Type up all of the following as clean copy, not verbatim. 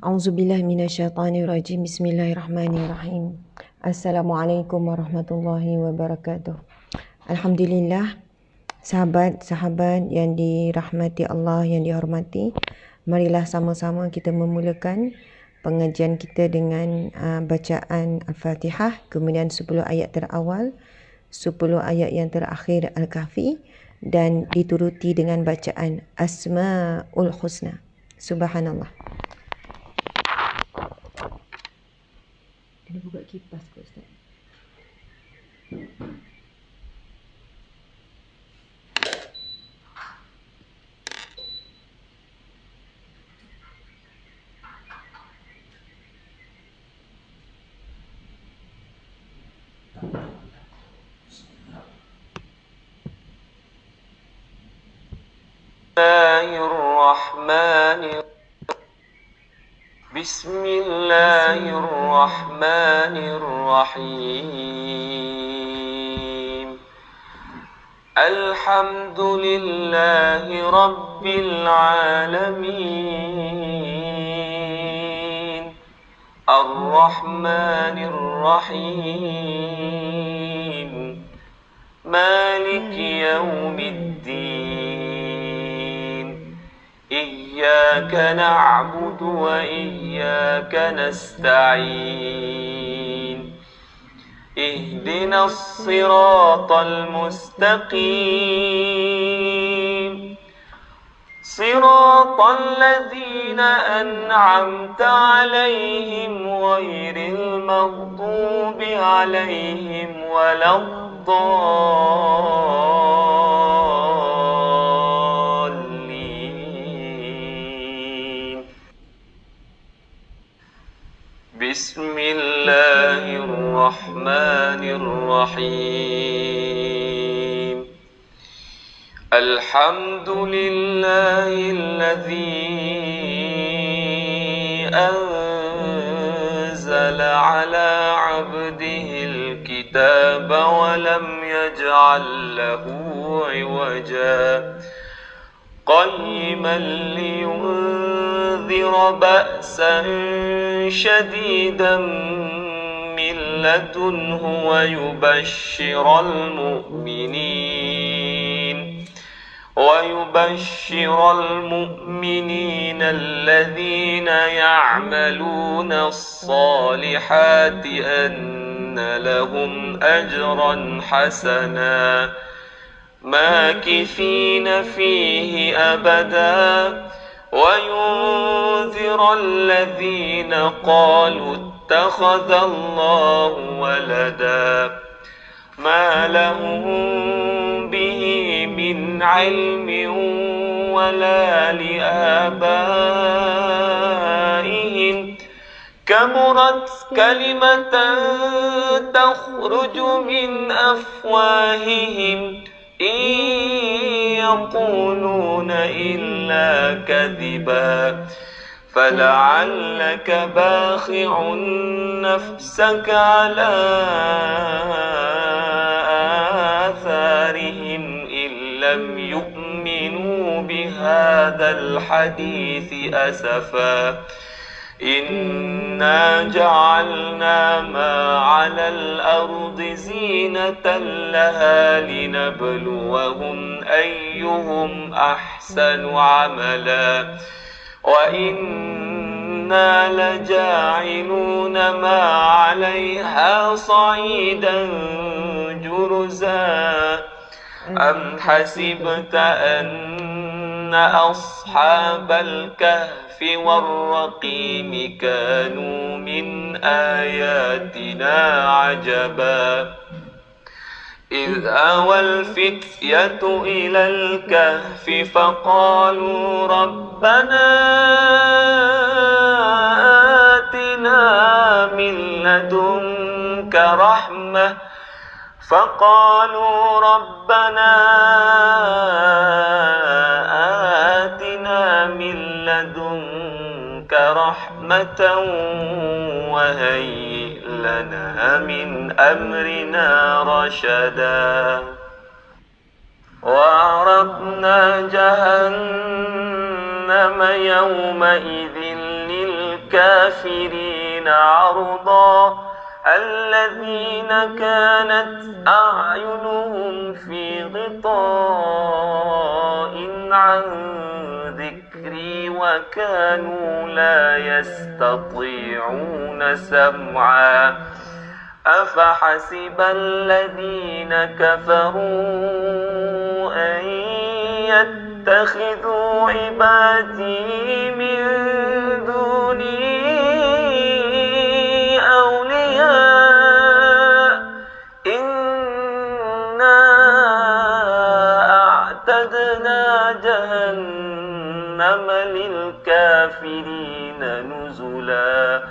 A'udzubillahi minasyaitonirrajim. Bismillahirrahmanirrahim. Assalamualaikum warahmatullahi wabarakatuh. Alhamdulillah, sahabat-sahabat yang dirahmati Allah, yang dihormati, marilah sama-sama kita memulakan pengajian kita dengan bacaan Al-Fatihah, kemudian 10 ayat terawal, 10 ayat yang terakhir Al-Kahfi, dan dituruti dengan bacaan Asma'ul Husna. Subhanallah. Kena buka kipas kot Ustaz. Bismillahirrahmanirrahim. Alhamdulillahi Rabbil Alamin. Ar-Rahmanir-Rahim. Maliki Yawmiddin. Iyyaka na'budu wa iyyaka nasta'in. اهدنا الصراط المستقيم صراط الذين أنعمت عليهم غير المغضوب عليهم ولا الضالين. بسم الله الرحمن الرحيم. الحمد لله الذي أنزل على عبده الكتاب ولم يجعل له عوجا قيما لينذر بأسا شديدا من لدنه ويبشر المؤمنين الذين يعملون الصالحات أن لهم أجرا حسنا ماكثين فيه أبدا وينذر الذين قالوا اتخذ الله ولدا ما لهم به من علم ولا لآبائهم كبرت كلمة تخرج من أفواههم إن يقولون إلا كذبا فلعلك باخع نفسك على آثارهم إن لم يؤمنوا بهذا الحديث أسفا إنا جعلنا ما على الأرض زينة لها لنبلوهم أيهم أحسن عملا وإنا لجاعلون ما عليها صعيدا جرزا أم حسبت أن أصحاب الكهف والرقيم كانوا من آياتنا عجبا إذ آوى الفتية إلى الكهف فقالوا ربنا آتنا من لدنك رحمة وهيئ لنا من أمرنا رشدا وعرضنا جهنم يومئذ للكافرين عرضا الذين كانت أعينهم في غطاء عن ذكري وكانوا لا يستطيعون سمعا أفحسب الذين كفروا أن يتخذوا عبادي من دوني أولياء إنا أعتدنا جهنم للكافرين نزلا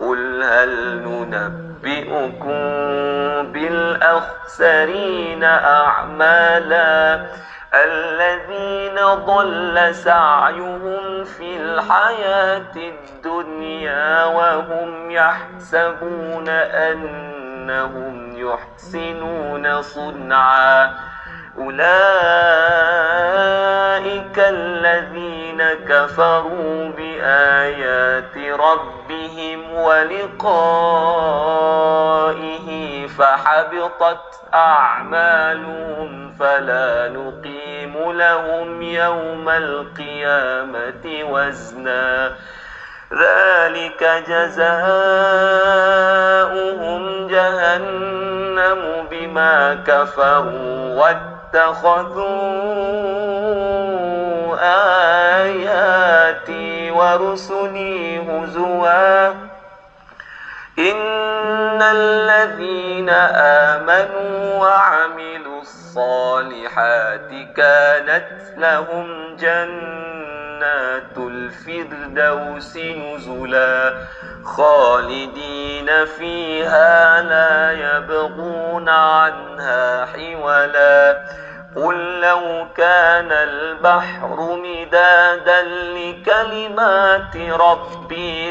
قل هل ننبئكم بالأخسرين أعمالا الذين ضل سعيهم في الحياة الدنيا وهم يحسبون أنهم يحسنون صنعا أولئك الذين كفروا بآيات ربهم ولقائه فحبطت أعمالهم فلا نقيم لهم يوم القيامة وزنا ذلك جزاؤهم جهنم بما كفروا واتخذوا آياتي ورسلي هزوا إن الذين آمنوا وعملوا الصالحات كانت لهم جنات الفردوس نزلا خالدين فيها لا يبغون عنها حولا قل لو كان البحر مدادا لكلمات ربي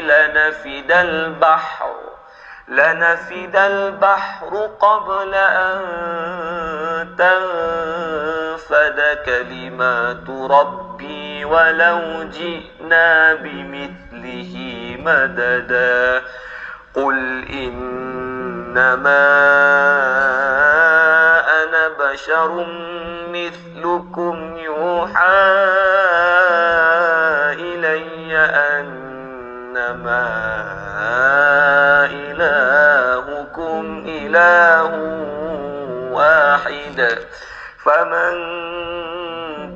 لنفد البحر قبل أن تنفد كلمات ربي ولو جئنا بمثله مددا قل إنما أنا بشر مثلكم يوحى إلي أنما إلهكم إله واحد فمن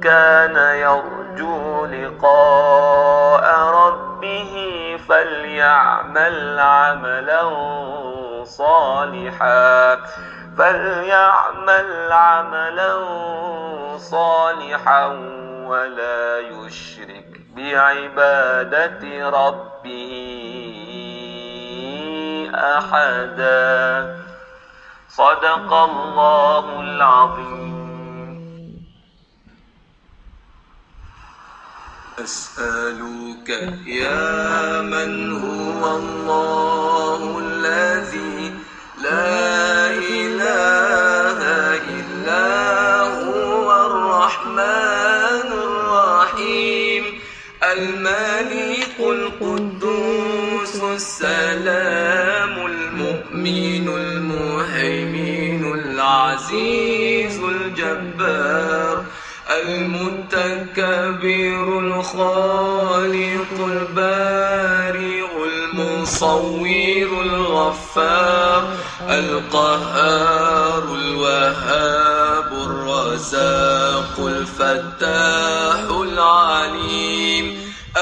كان يرجو لقاء ربه فليعمل عملا صالحا ولا يشرك بعبادة ربه أحدا. صدق الله العظيم. أسألك يا من هو الله الذي لا إله إلا هو الرحمن الرحيم الملك القدوس السلام المؤمن المهيمن العزيز الجبار المتكبر الخالق البارئ المصور الغفار القهار الوهاب الرزاق الفتاح العليم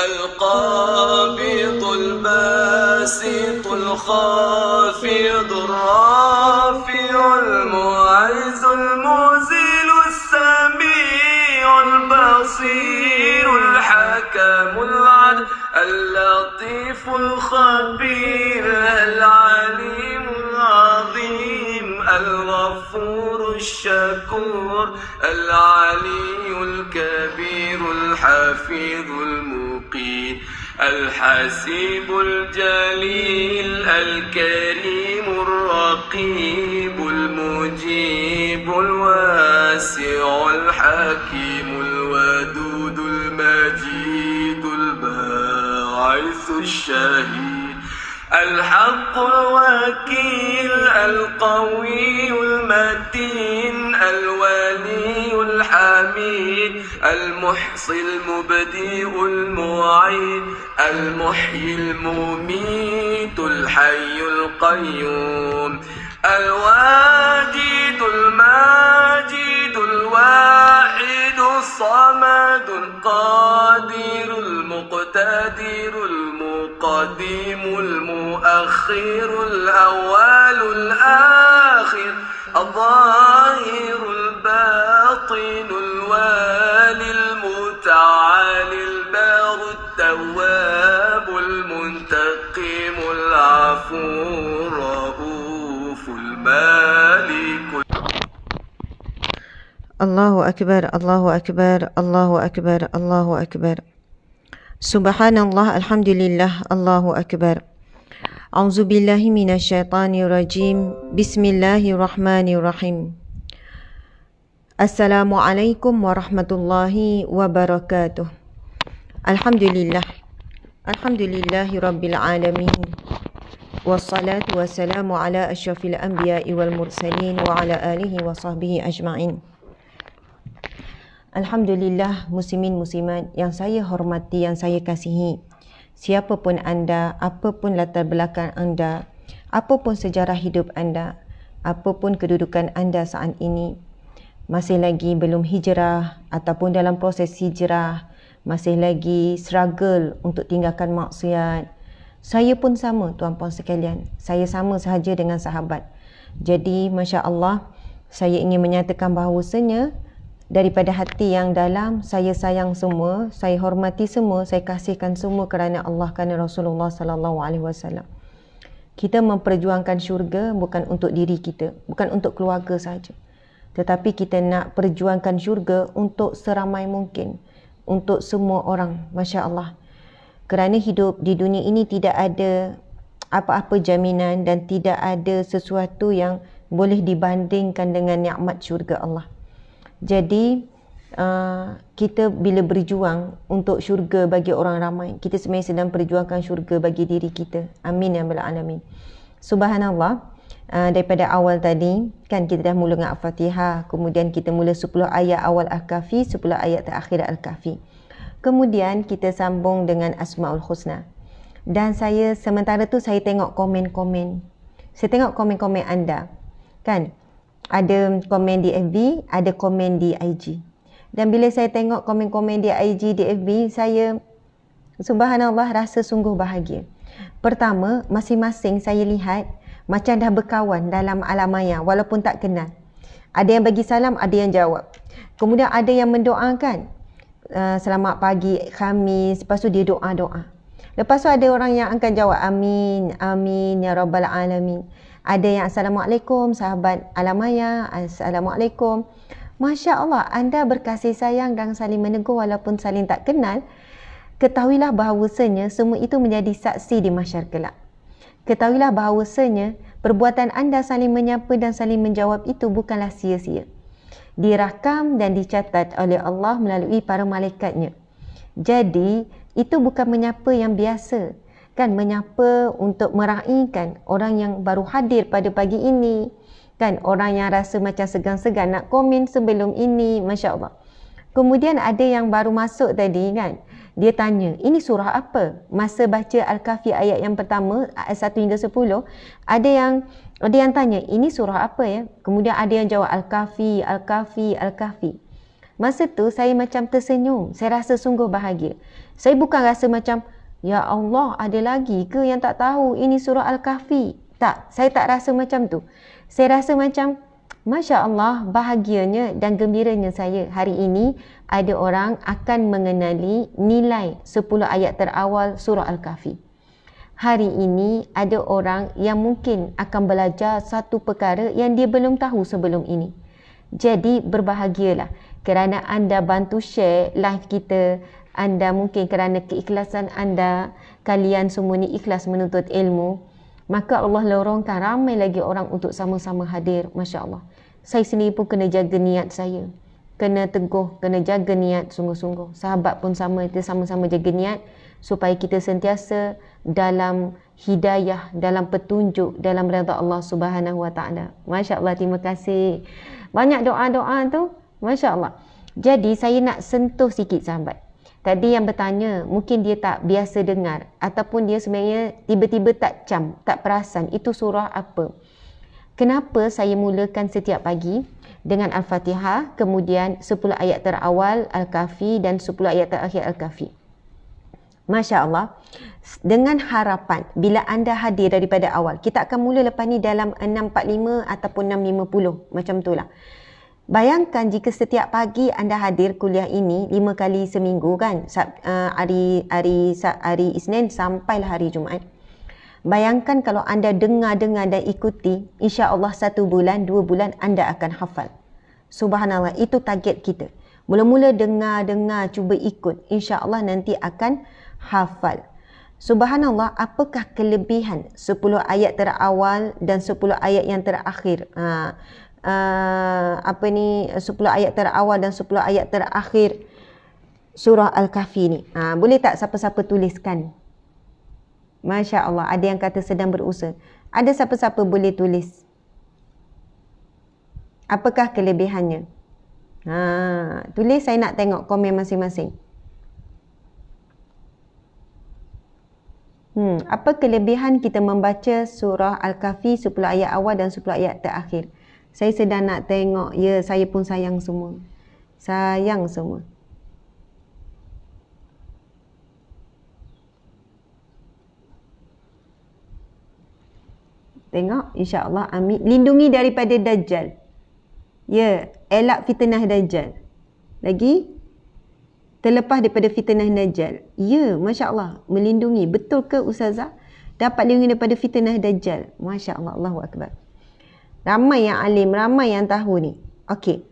القابض الباسط الخافض الرافع المعز المذل السميع البصير الحكم العدل اللطيف الخبير العليم العظيم الغفور الشكور العلي الكبير الحفيظ المقيت الحسيب الجليل الكريم الرقيب المجيب الواسع الحكيم الودود المجيد الباعث الشهيد الحق الوكيل القوي المتين الولي الحميد المحصي المبدئ المعيد المحيي المميت الحي القيوم الواجد الماجد الواحد الصمد القادر المقتدر المقدم المؤخر الأول الآخر الظاهر الباطن الوالي المتعالي البار التواب المنتقم العفو الرؤوف المالك. الله أكبر الله أكبر الله أكبر الله أكبر. Subhanallah, alhamdulillah, Allahu Akbar. A'udzubillahi minasyaitanirrajim. Bismillahirrahmanirrahim. Assalamualaikum warahmatullahi wabarakatuh. Alhamdulillah. Alhamdulillahi rabbil alamin. Wassalatu wassalamu ala asyrafil anbiya'i wal mursalin wa ala alihi wa sahbihi ajma'in. Alhamdulillah, muslimin muslimat yang saya hormati, yang saya kasihi. Siapapun anda, apapun latar belakang anda, apapun sejarah hidup anda, apapun kedudukan anda saat ini, masih lagi belum hijrah ataupun dalam proses hijrah, masih lagi struggle untuk tinggalkan maksiat. Saya pun sama, tuan-puan sekalian. Saya sama sahaja dengan sahabat. Jadi, Masya Allah, saya ingin menyatakan bahawasanya daripada hati yang dalam, saya sayang semua, saya hormati semua, saya kasihkan semua kerana Allah, kerana Rasulullah sallallahu alaihi wasallam. Kita memperjuangkan syurga bukan untuk diri kita, bukan untuk keluarga saja. Tetapi kita nak perjuangkan syurga untuk seramai mungkin, untuk semua orang, Masya Allah. Kerana hidup di dunia ini tidak ada apa-apa jaminan dan tidak ada sesuatu yang boleh dibandingkan dengan nikmat syurga Allah. Jadi kita bila berjuang untuk syurga bagi orang ramai, kita sebenarnya sedang perjuangkan syurga bagi diri kita. Amin ya rabbal alamin. Subhanallah, daripada awal tadi kan kita dah mula dengan Al-Fatihah, kemudian kita mula 10 ayat awal Al-Kahfi, 10 ayat terakhir Al-Kahfi. Kemudian kita sambung dengan Asmaul Husna. Dan saya sementara tu saya tengok komen-komen. Saya tengok komen-komen anda. Kan? ada komen di FB, ada komen di IG. Dan bila saya tengok komen-komen di IG, di FB, saya subhanallah rasa sungguh bahagia. Pertama, masing-masing saya lihat macam dah berkawan dalam alam maya walaupun tak kenal. Ada yang bagi salam, ada yang jawab. Kemudian ada yang mendoakan, selamat pagi Khamis, lepas tu dia doa-doa. Lepas tu ada orang yang akan jawab amin, amin ya rabbal alamin. Ada yang assalamualaikum sahabat alamaya, assalamualaikum. Masya Allah, anda berkasih sayang dan saling menegur walaupun saling tak kenal. Ketahuilah bahawasanya semua itu menjadi saksi di mahsyar kelak. Ketahuilah bahawasanya perbuatan anda saling menyapa dan saling menjawab itu bukanlah sia-sia. Dirakam dan dicatat oleh Allah melalui para malaikatnya. Jadi, itu bukan menyapa yang biasa. Kan, menyapa untuk meraihkan orang yang baru hadir pada pagi ini. Kan, orang yang rasa macam segan-segan nak komen sebelum ini. Masya Allah. Kemudian ada yang baru masuk tadi kan. Dia tanya, ini surah apa? Masa baca Al-Kahfi ayat yang pertama, ayat 1 hingga 10, ada yang tanya, ini surah apa ya? Kemudian ada yang jawab Al-Kahfi, Al-Kahfi, Al-Kahfi. Masa tu saya macam tersenyum. Saya rasa sungguh bahagia. Saya bukan rasa macam, ya Allah, ada lagi ke yang tak tahu ini surah Al-Kahfi? Tak, saya tak rasa macam tu. Saya rasa macam, Masya Allah, bahagianya dan gembiranya saya hari ini ada orang akan mengenali nilai 10 ayat terawal surah Al-Kahfi. Hari ini ada orang yang mungkin akan belajar satu perkara yang dia belum tahu sebelum ini. Jadi berbahagialah kerana anda bantu share live kita. Anda mungkin kerana keikhlasan anda, kalian semua ni ikhlas menuntut ilmu, maka Allah lorongkan ramai lagi orang untuk sama-sama hadir. Masya Allah. Saya sendiri pun kena jaga niat saya. Kena teguh, kena jaga niat sungguh-sungguh. Sahabat pun sama, kita sama-sama jaga niat supaya kita sentiasa dalam hidayah, dalam petunjuk, dalam redha Allah Subhanahu Wa Taala. Masya Allah, terima kasih. Banyak doa-doa tu, Masya Allah. Jadi saya nak sentuh sikit sahabat. Tadi yang bertanya, mungkin dia tak biasa dengar ataupun dia sebenarnya tiba-tiba tak perasan itu surah apa. Kenapa saya mulakan setiap pagi dengan Al-Fatihah, kemudian 10 ayat terawal Al-Kahfi dan 10 ayat terakhir Al-Kahfi. Masya Allah, dengan harapan bila anda hadir daripada awal, kita akan mula lepas ni dalam 6.45 ataupun 6.50, macam tu lah. Bayangkan jika setiap pagi anda hadir kuliah ini 5 kali seminggu kan, hari Isnin sampailah hari Jumaat. Bayangkan kalau anda dengar dan ikuti, insya Allah 1 bulan, 2 bulan anda akan hafal. Subhanallah, itu target kita. Mula-mula dengar, cuba ikut. Insya Allah nanti akan hafal. Subhanallah, apakah kelebihan 10 ayat terawal dan 10 ayat yang terakhir? 10 ayat terawal dan 10 ayat terakhir surah Al-Kahfi ni. Boleh tak siapa-siapa tuliskan? Masya Allah, ada yang kata sedang berusaha. Ada siapa-siapa boleh tulis? Apakah kelebihannya? Tulis, saya nak tengok komen masing-masing. Apa kelebihan kita membaca surah Al-Kahfi 10 ayat awal dan 10 ayat terakhir? Saya sedang nak tengok. Ya, saya pun sayang semua. Sayang semua. Tengok, insya-Allah, amin. Lindungi daripada Dajjal. Ya, elak fitnah Dajjal. Lagi? Terlepas daripada fitnah Dajjal. Ya, masya-Allah, melindungi. Betul ke Ustazah? Dapat lindungi daripada fitnah Dajjal. Masya-Allah, Allahu Akbar. Ramai yang alim, ramai yang tahu ni. Okey.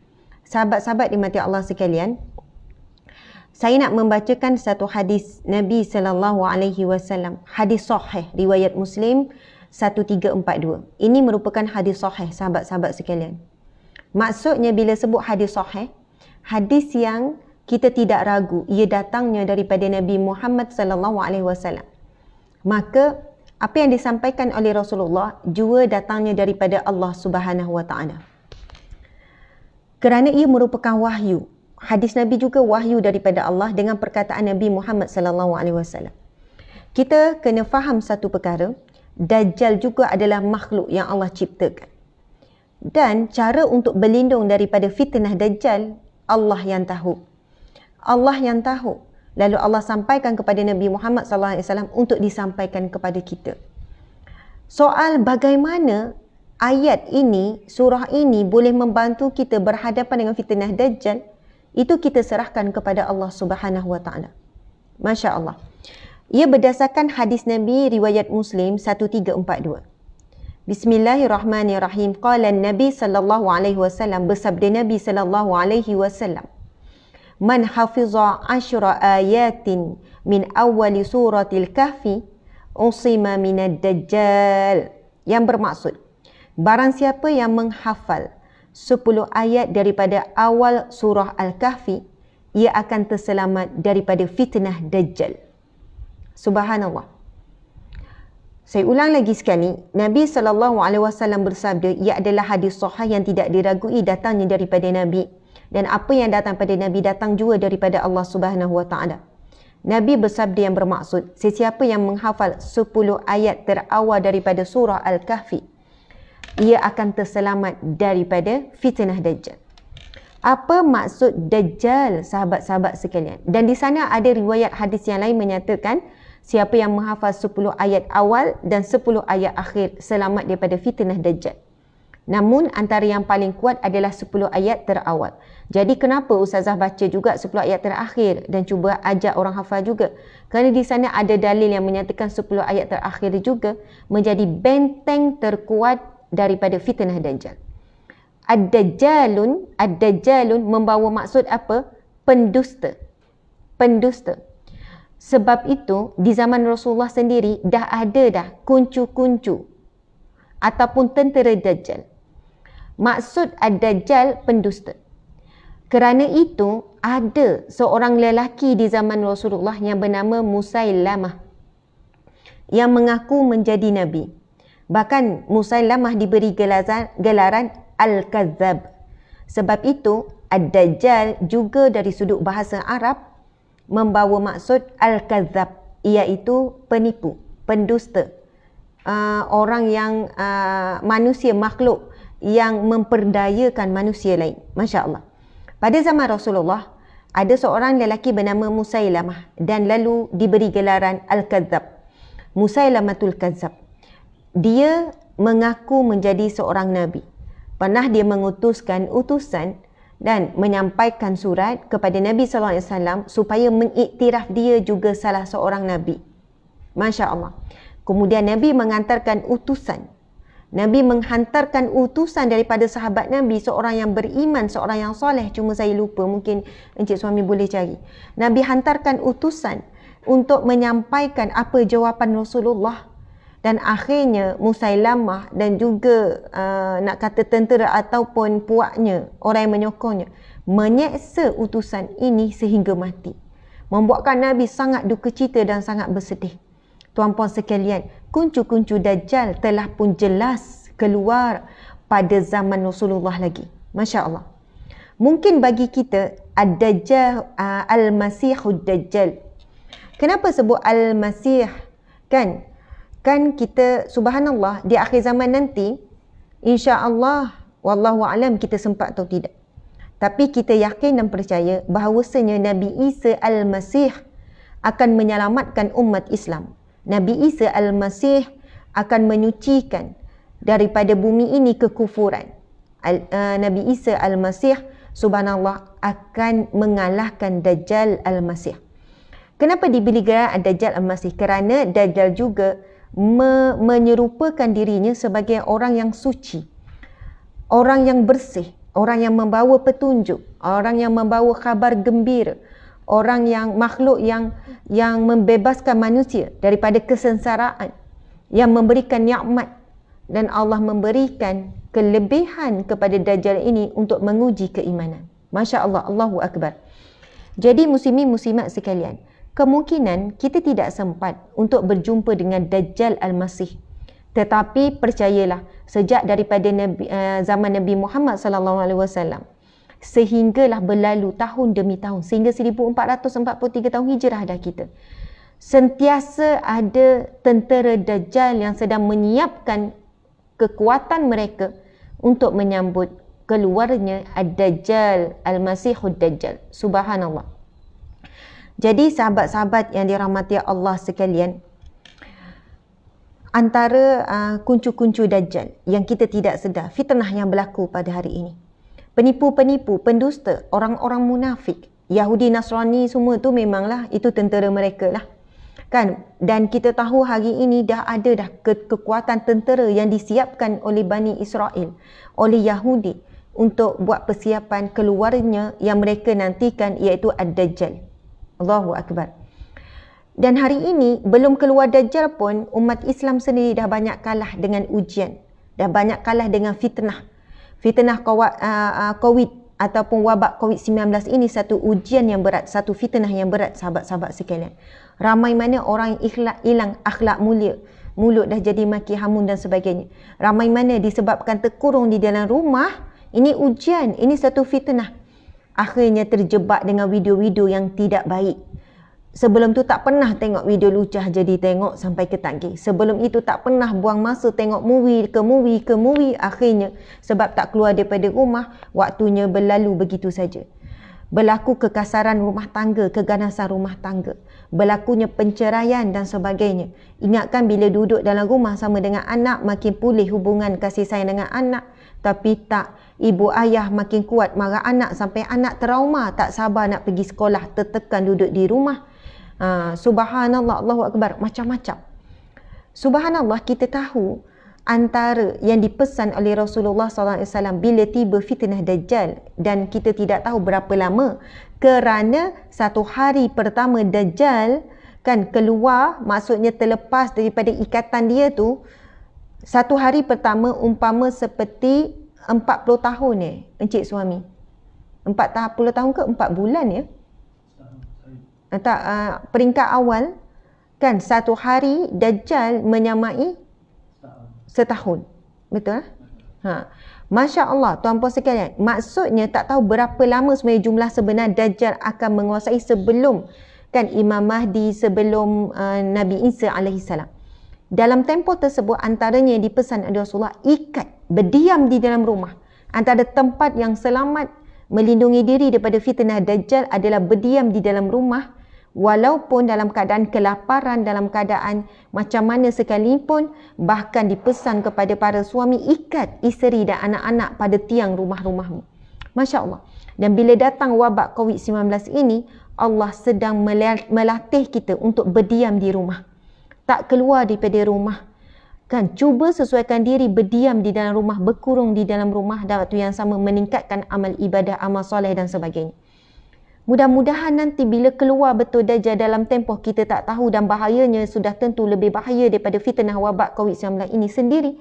Sahabat-sahabat dimati Allah sekalian, saya nak membacakan satu hadis Nabi SAW. Hadis sahih riwayat Muslim 1342. Ini merupakan hadis sahih sahabat-sahabat sekalian. Maksudnya bila sebut hadis sahih, hadis yang kita tidak ragu ia datangnya daripada Nabi Muhammad SAW. Maka apa yang disampaikan oleh Rasulullah juga datangnya daripada Allah Subhanahu Wa Taala. Kerana ia merupakan wahyu. Hadis Nabi juga wahyu daripada Allah dengan perkataan Nabi Muhammad SAW. Kita kena faham satu perkara, Dajjal juga adalah makhluk yang Allah ciptakan. Dan cara untuk berlindung daripada fitnah Dajjal, Allah yang tahu. Allah yang tahu. Lalu Allah sampaikan kepada Nabi Muhammad SAW untuk disampaikan kepada kita. Soal bagaimana ayat ini, surah ini boleh membantu kita berhadapan dengan fitnah Dajjal, itu kita serahkan kepada Allah Subhanahu Wa Taala. Masya Allah. Ia berdasarkan hadis Nabi riwayat Muslim 1342. Bismillahirrahmanirrahim. Qala Nabi sallallahu alaihi wasallam, bersabda Nabi sallallahu alaihi wasallam, man hafiza 10 ayatin min awwali suratil kahfi usima minad dajjal. Yang bermaksud, barang siapa yang menghafal 10 ayat daripada awal surah Al-Kahfi, ia akan terselamat daripada fitnah Dajjal. Subhanallah. Saya ulang lagi sekali, Nabi SAW bersabda, ia adalah hadis sahih yang tidak diragui datangnya daripada Nabi. Dan apa yang datang pada Nabi datang juga daripada Allah Subhanahu Wa Taala. Nabi bersabda yang bermaksud, sesiapa yang menghafal 10 ayat terawal daripada surah Al-Kahfi, ia akan terselamat daripada fitnah Dajjal. Apa maksud Dajjal, sahabat-sahabat sekalian? Dan di sana ada riwayat hadis yang lain menyatakan, siapa yang menghafal 10 ayat awal dan 10 ayat akhir selamat daripada fitnah Dajjal. Namun antara yang paling kuat adalah 10 ayat terawal. Jadi kenapa Ustazah baca juga 10 ayat terakhir dan cuba ajak orang hafal juga? Kerana di sana ada dalil yang menyatakan 10 ayat terakhir juga menjadi benteng terkuat daripada fitnah Dajjal. Ad-Dajjalun membawa maksud apa? Pendusta. Pendusta. Sebab itu, di zaman Rasulullah sendiri dah ada kuncu-kuncu ataupun tentera Dajjal. Maksud Ad-Dajjal pendusta. Kerana itu, ada seorang lelaki di zaman Rasulullah yang bernama Musailamah yang mengaku menjadi Nabi. Bahkan Musailamah diberi gelaran Al-Kazzab. Sebab itu, Ad-Dajjal juga dari sudut bahasa Arab membawa maksud Al-Kazzab, iaitu penipu, pendusta, orang yang manusia, makhluk yang memperdayakan manusia lain. Masya Allah. Pada zaman Rasulullah, ada seorang lelaki bernama Musailamah dan lalu diberi gelaran Al-Kazzab, Musailamatul Kazzab. Dia mengaku menjadi seorang Nabi. Pernah dia mengutuskan utusan dan menyampaikan surat kepada Nabi SAW supaya mengiktiraf dia juga salah seorang Nabi. Masya Allah. Kemudian Nabi mengantarkan utusan. Nabi menghantarkan utusan daripada sahabat Nabi, seorang yang beriman, seorang yang soleh. Cuma saya lupa, mungkin Encik Suami boleh cari. Nabi hantarkan utusan untuk menyampaikan apa jawapan Rasulullah. Dan akhirnya Musailamah dan juga nak kata tentera ataupun puaknya, orang yang menyokongnya, menyeksa utusan ini sehingga mati. Membuatkan Nabi sangat duka cita dan sangat bersedih. Tuan-puan sekalian, kuncu-kuncu Dajjal telah pun jelas keluar pada zaman Rasulullah lagi. Masya Allah. Mungkin bagi kita, Ad-Dajjal, Al-Masihud Dajjal. Kenapa sebut Al-Masih? Kan kita, subhanallah, di akhir zaman nanti, insya-Allah, wallahu alam, kita sempat atau tidak. Tapi kita yakin dan percaya bahawasanya Nabi Isa Al-Masih akan menyelamatkan umat Islam. Nabi Isa Al-Masih akan menyucikan daripada bumi ini kekufuran. Nabi Isa Al-Masih, subhanallah, akan mengalahkan Dajjal Al-Masih. Kenapa diberi gelar Dajjal Al-Masih? Kerana Dajjal juga menyerupakan dirinya sebagai orang yang suci, orang yang bersih, orang yang membawa petunjuk, orang yang membawa khabar gembira, orang yang makhluk yang membebaskan manusia daripada kesengsaraan, yang memberikan nikmat. Dan Allah memberikan kelebihan kepada Dajjal ini untuk menguji keimanan. Masya Allah, Allahu Akbar. Jadi muslimin muslimat sekalian, kemungkinan kita tidak sempat untuk berjumpa dengan Dajjal Al-Masih. Tetapi percayalah, sejak daripada zaman Nabi Muhammad SAW sehinggalah berlalu tahun demi tahun, sehingga 1443 tahun hijrah dah kita, sentiasa ada tentera Dajjal yang sedang menyiapkan kekuatan mereka untuk menyambut keluarnya Ad-Dajjal, Al-Masihud Dajjal. Subhanallah. Jadi sahabat-sahabat yang dirahmati Allah sekalian, antara kuncu-kuncu Dajjal yang kita tidak sedar, fitnah yang berlaku pada hari ini. Penipu-penipu, pendusta, orang-orang munafik, Yahudi, Nasrani semua tu memanglah itu tentera mereka lah. Kan? Dan kita tahu hari ini dah ada dah kekuatan tentera yang disiapkan oleh Bani Israel, oleh Yahudi untuk buat persiapan keluarnya yang mereka nantikan, iaitu Ad-Dajjal. Allahu Akbar. Dan hari ini belum keluar Dajjal pun umat Islam sendiri dah banyak kalah dengan ujian, dah banyak kalah dengan fitnah. Fitnah COVID ataupun wabak COVID-19 ini satu ujian yang berat, satu fitnah yang berat sahabat-sahabat sekalian. Ramai mana orang hilang akhlak mulia, mulut dah jadi maki hamun dan sebagainya. Ramai mana disebabkan terkurung di dalam rumah, ini ujian, ini satu fitnah. Akhirnya terjebak dengan video-video yang tidak baik. Sebelum tu tak pernah tengok video lucah, jadi tengok sampai ketagih. Sebelum itu tak pernah buang masa tengok movie ke movie. Akhirnya sebab tak keluar daripada rumah, waktunya berlalu begitu saja. Berlaku kekasaran rumah tangga, keganasan rumah tangga, berlakunya penceraian dan sebagainya. Ingatkan bila duduk dalam rumah sama dengan anak, makin pulih hubungan kasih sayang dengan anak. Tapi tak, ibu ayah makin kuat marah anak sampai anak trauma, tak sabar nak pergi sekolah, tertekan duduk di rumah. Subhanallah, Allahu Akbar, macam-macam. Subhanallah, kita tahu antara yang dipesan oleh Rasulullah SAW bila tiba fitnah Dajjal, dan kita tidak tahu berapa lama, kerana satu hari pertama Dajjal kan keluar, maksudnya terlepas daripada ikatan dia tu, satu hari pertama umpama seperti 40 tahun encik suami. 40 tahun ke 4 bulan ya? Peringkat awal kan satu hari Dajjal menyamai setahun. Betul? Masya Allah, tuan-puan sekalian, maksudnya tak tahu berapa lama sebenarnya jumlah sebenar Dajjal akan menguasai sebelum kan Imam Mahdi, sebelum Nabi Isa alaihissalam. Dalam tempoh tersebut, antaranya yang dipesan oleh Rasulullah, ikat, berdiam di dalam rumah. Antara tempat yang selamat melindungi diri daripada fitnah Dajjal adalah berdiam di dalam rumah, walaupun dalam keadaan kelaparan, dalam keadaan macam mana sekalipun. Bahkan dipesan kepada para suami, ikat isteri dan anak-anak pada tiang rumah-rumahmu. Masya Allah. Dan bila datang wabak COVID-19 ini, Allah sedang melatih kita untuk berdiam di rumah, tak keluar daripada rumah. Kan, cuba sesuaikan diri berdiam di dalam rumah, berkurung di dalam rumah, dan waktu yang sama meningkatkan amal ibadah, amal soleh dan sebagainya. Mudah-mudahan nanti bila keluar betul Dajjal dalam tempoh kita tak tahu, dan bahayanya sudah tentu lebih bahaya daripada fitnah wabak COVID-19 ini sendiri,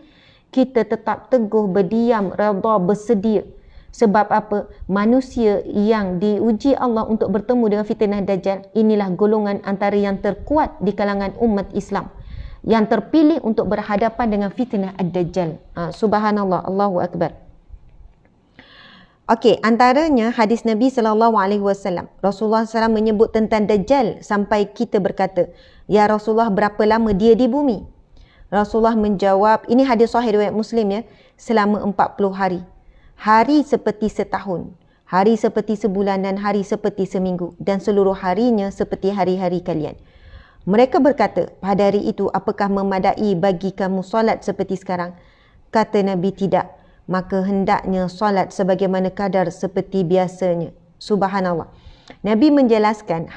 kita tetap teguh, berdiam, redha, bersedia. Sebab apa? Manusia yang diuji Allah untuk bertemu dengan fitnah Dajjal, inilah golongan antara yang terkuat di kalangan umat Islam, yang terpilih untuk berhadapan dengan fitnah Ad-Dajjal. Subhanallah, Allahu Akbar. Okey, antaranya hadis Nabi SAW. Rasulullah SAW menyebut tentang Dajjal sampai kita berkata, "Ya Rasulullah, berapa lama dia di bumi?" Rasulullah menjawab, ini hadis sahih riwayat Muslim ya, selama 40 hari. Hari seperti setahun, hari seperti sebulan, dan hari seperti seminggu, dan seluruh harinya seperti hari-hari kalian. Mereka berkata, pada hari itu apakah memadai bagi kamu solat seperti sekarang? Kata Nabi, tidak. Maka hendaknya solat sebagaimana kadar seperti biasanya. Subhanallah. Nabi menjelaskan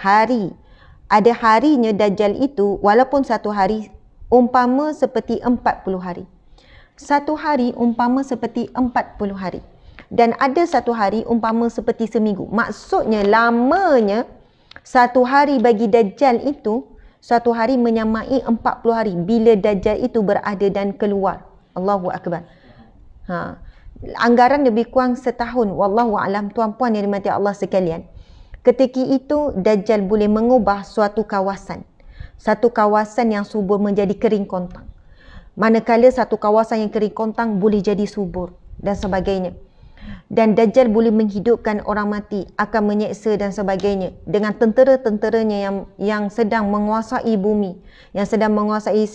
ada harinya Dajjal itu, walaupun satu hari umpama seperti 40 hari. Satu hari umpama seperti 40 hari. Dan ada satu hari umpama seperti seminggu. Maksudnya lamanya satu hari bagi Dajjal itu, satu hari menyamai 40 hari bila Dajjal itu berada dan keluar. Allahu Akbar. Anggaran lebih kurang setahun. Wallahu alam, tuan-puan yang dirahmati Allah sekalian. Ketika itu Dajjal boleh mengubah suatu kawasan. Satu kawasan yang subur menjadi kering kontang. Manakala satu kawasan yang kering kontang boleh jadi subur dan sebagainya. Dan Dajjal boleh menghidupkan orang mati, akan menyeksa dan sebagainya, dengan tentera-tenteranya yang sedang menguasai bumi, yang sedang menguasai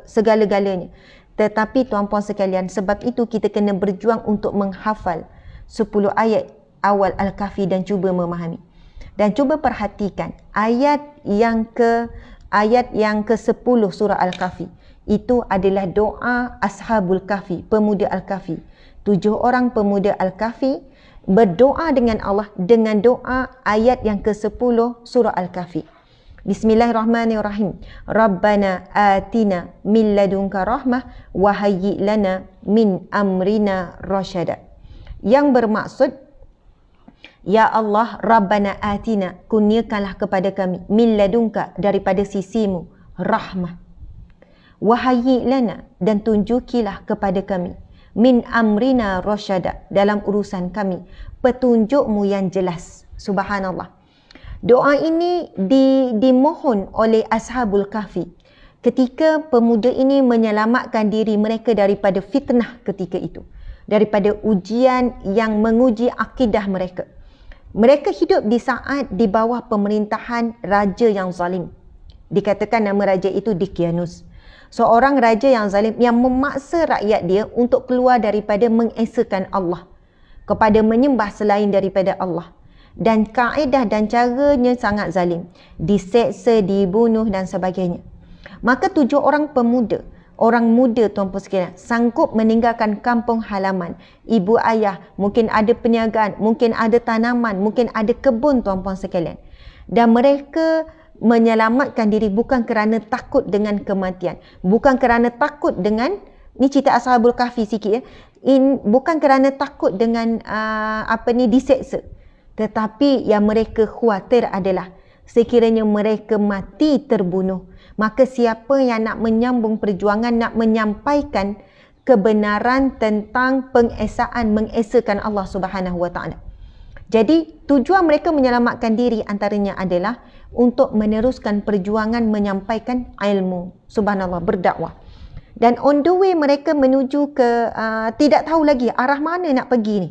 segala-galanya. Tetapi tuan-puan sekalian, sebab itu kita kena berjuang untuk menghafal 10 ayat awal Al-Kahfi dan cuba memahami. Dan cuba perhatikan ayat yang ke-10 surah Al-Kahfi. Itu adalah doa Ashabul Kahfi, pemuda Al-Kahfi. 7 orang pemuda Al-Kahfi berdoa dengan Allah dengan doa ayat yang ke-10 surah Al-Kahfi. Bismillahirrahmanirrahim. Rabbana atina min ladunka rahmah wa hayyi lana min amrina rasyada. Yang bermaksud, ya Allah, Rabbana atina, kurniakanlah kepada kami min ladunka, daripada sisimu, rahmah. Wa hayyi lana, dan tunjukilah kepada kami min amrina rasyada, dalam urusan kami petunjukmu yang jelas. Subhanallah. Doa ini dimohon oleh Ashabul Kahfi ketika pemuda ini menyelamatkan diri mereka daripada fitnah ketika itu, daripada ujian yang menguji akidah mereka. Mereka hidup di saat di bawah pemerintahan raja yang zalim. Dikatakan nama raja itu Daqyanus. Seorang raja yang zalim yang memaksa rakyat dia untuk keluar daripada mengesakan Allah kepada menyembah selain daripada Allah. Dan kaedah dan caranya sangat zalim. Diseksa, dibunuh dan sebagainya. Maka 7 orang pemuda, orang muda tuan-puan sekalian, sanggup meninggalkan kampung halaman, ibu ayah, mungkin ada perniagaan, mungkin ada tanaman, mungkin ada kebun tuan-puan sekalian. Dan mereka menyelamatkan diri bukan kerana takut dengan kematian. Bukan kerana takut dengan, ni cerita Ashabul Kahfi sikit ya. Bukan kerana takut dengan diseksa. Tetapi yang mereka khawatir adalah sekiranya mereka mati terbunuh, maka siapa yang nak menyambung perjuangan, nak menyampaikan kebenaran tentang mengesakan Allah Subhanahu Wa Taala. Jadi tujuan mereka menyelamatkan diri antaranya adalah untuk meneruskan perjuangan menyampaikan ilmu. Subhanallah, berdakwah. Dan on the way mereka menuju ke tidak tahu lagi arah mana nak pergi ni.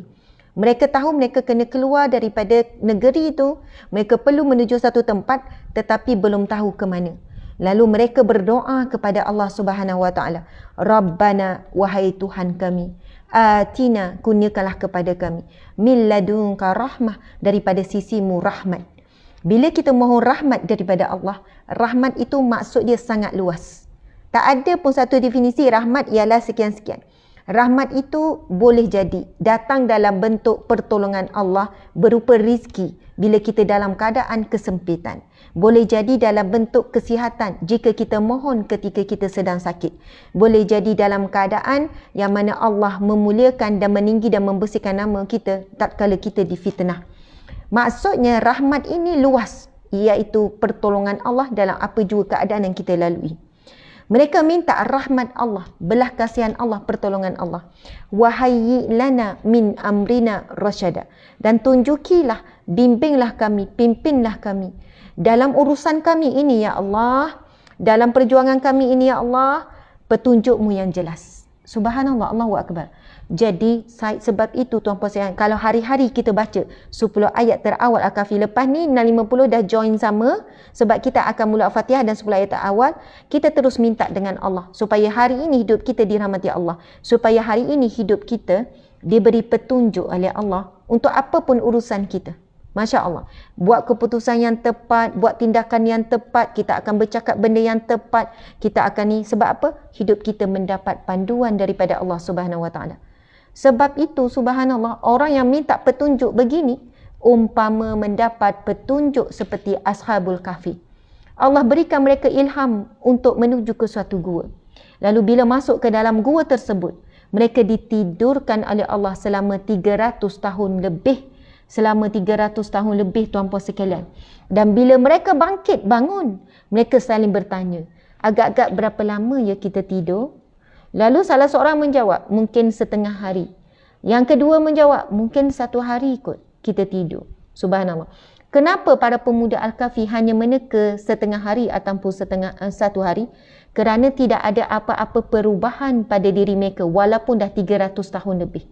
Mereka tahu mereka kena keluar daripada negeri itu, mereka perlu menuju satu tempat tetapi belum tahu ke mana. Lalu mereka berdoa kepada Allah Subhanahu Wa Taala, Rabbana, wahai Tuhan kami, atina, kurniakanlah kepada kami, min ladunka rahmah, daripada sisimu rahmat. Bila kita mohon rahmat daripada Allah, rahmat itu maksud dia sangat luas. Tak ada pun satu definisi rahmat ialah sekian-sekian. Rahmat itu boleh jadi datang dalam bentuk pertolongan Allah berupa rizki bila kita dalam keadaan kesempitan. Boleh jadi dalam bentuk kesihatan jika kita mohon ketika kita sedang sakit. Boleh jadi dalam keadaan yang mana Allah memuliakan dan meninggi dan membersihkan nama kita tatkala kita difitnah. Maksudnya rahmat ini luas, iaitu pertolongan Allah dalam apa jua keadaan yang kita lalui. Mereka minta rahmat Allah, belah kasihan Allah, pertolongan Allah. Wahayyi lana min amrina rasyada. Dan tunjukilah, bimbinglah kami, pimpinlah kami dalam urusan kami ini ya Allah, dalam perjuangan kami ini ya Allah, petunjukmu yang jelas. Subhanallah, Allahu Akbar. Jadi sebab itu tuan-puan sekalian, kalau hari-hari kita baca 10 ayat terawal Al-Kahfi, lepas ni 650 dah join sama, sebab kita akan mula Al-Fatihah dan 10 ayat terawal, kita terus minta dengan Allah supaya hari ini hidup kita dirahmati Allah, supaya hari ini hidup kita diberi petunjuk oleh Allah untuk apapun urusan kita. Masya Allah, buat keputusan yang tepat, buat tindakan yang tepat, kita akan bercakap benda yang tepat, kita akan ni, sebab apa? Hidup kita mendapat panduan daripada Allah Subhanahu Wa Taala. Sebab itu subhanallah, orang yang minta petunjuk begini umpama mendapat petunjuk seperti Ashabul Kahfi. Allah berikan mereka ilham untuk menuju ke suatu gua. Lalu bila masuk ke dalam gua tersebut, mereka ditidurkan oleh Allah selama 300 tahun lebih. Selama 300 tahun lebih tuan-puan sekalian. Dan bila mereka bangkit, bangun, mereka saling bertanya, agak-agak berapa lama ya kita tidur? Lalu salah seorang menjawab, mungkin setengah hari. Yang kedua menjawab, mungkin 1 hari kot kita tidur. Subhanallah. Kenapa para pemuda Al-Kahfi hanya meneka setengah hari ataupun 1 hari? Kerana tidak ada apa-apa perubahan pada diri mereka walaupun dah 300 tahun lebih.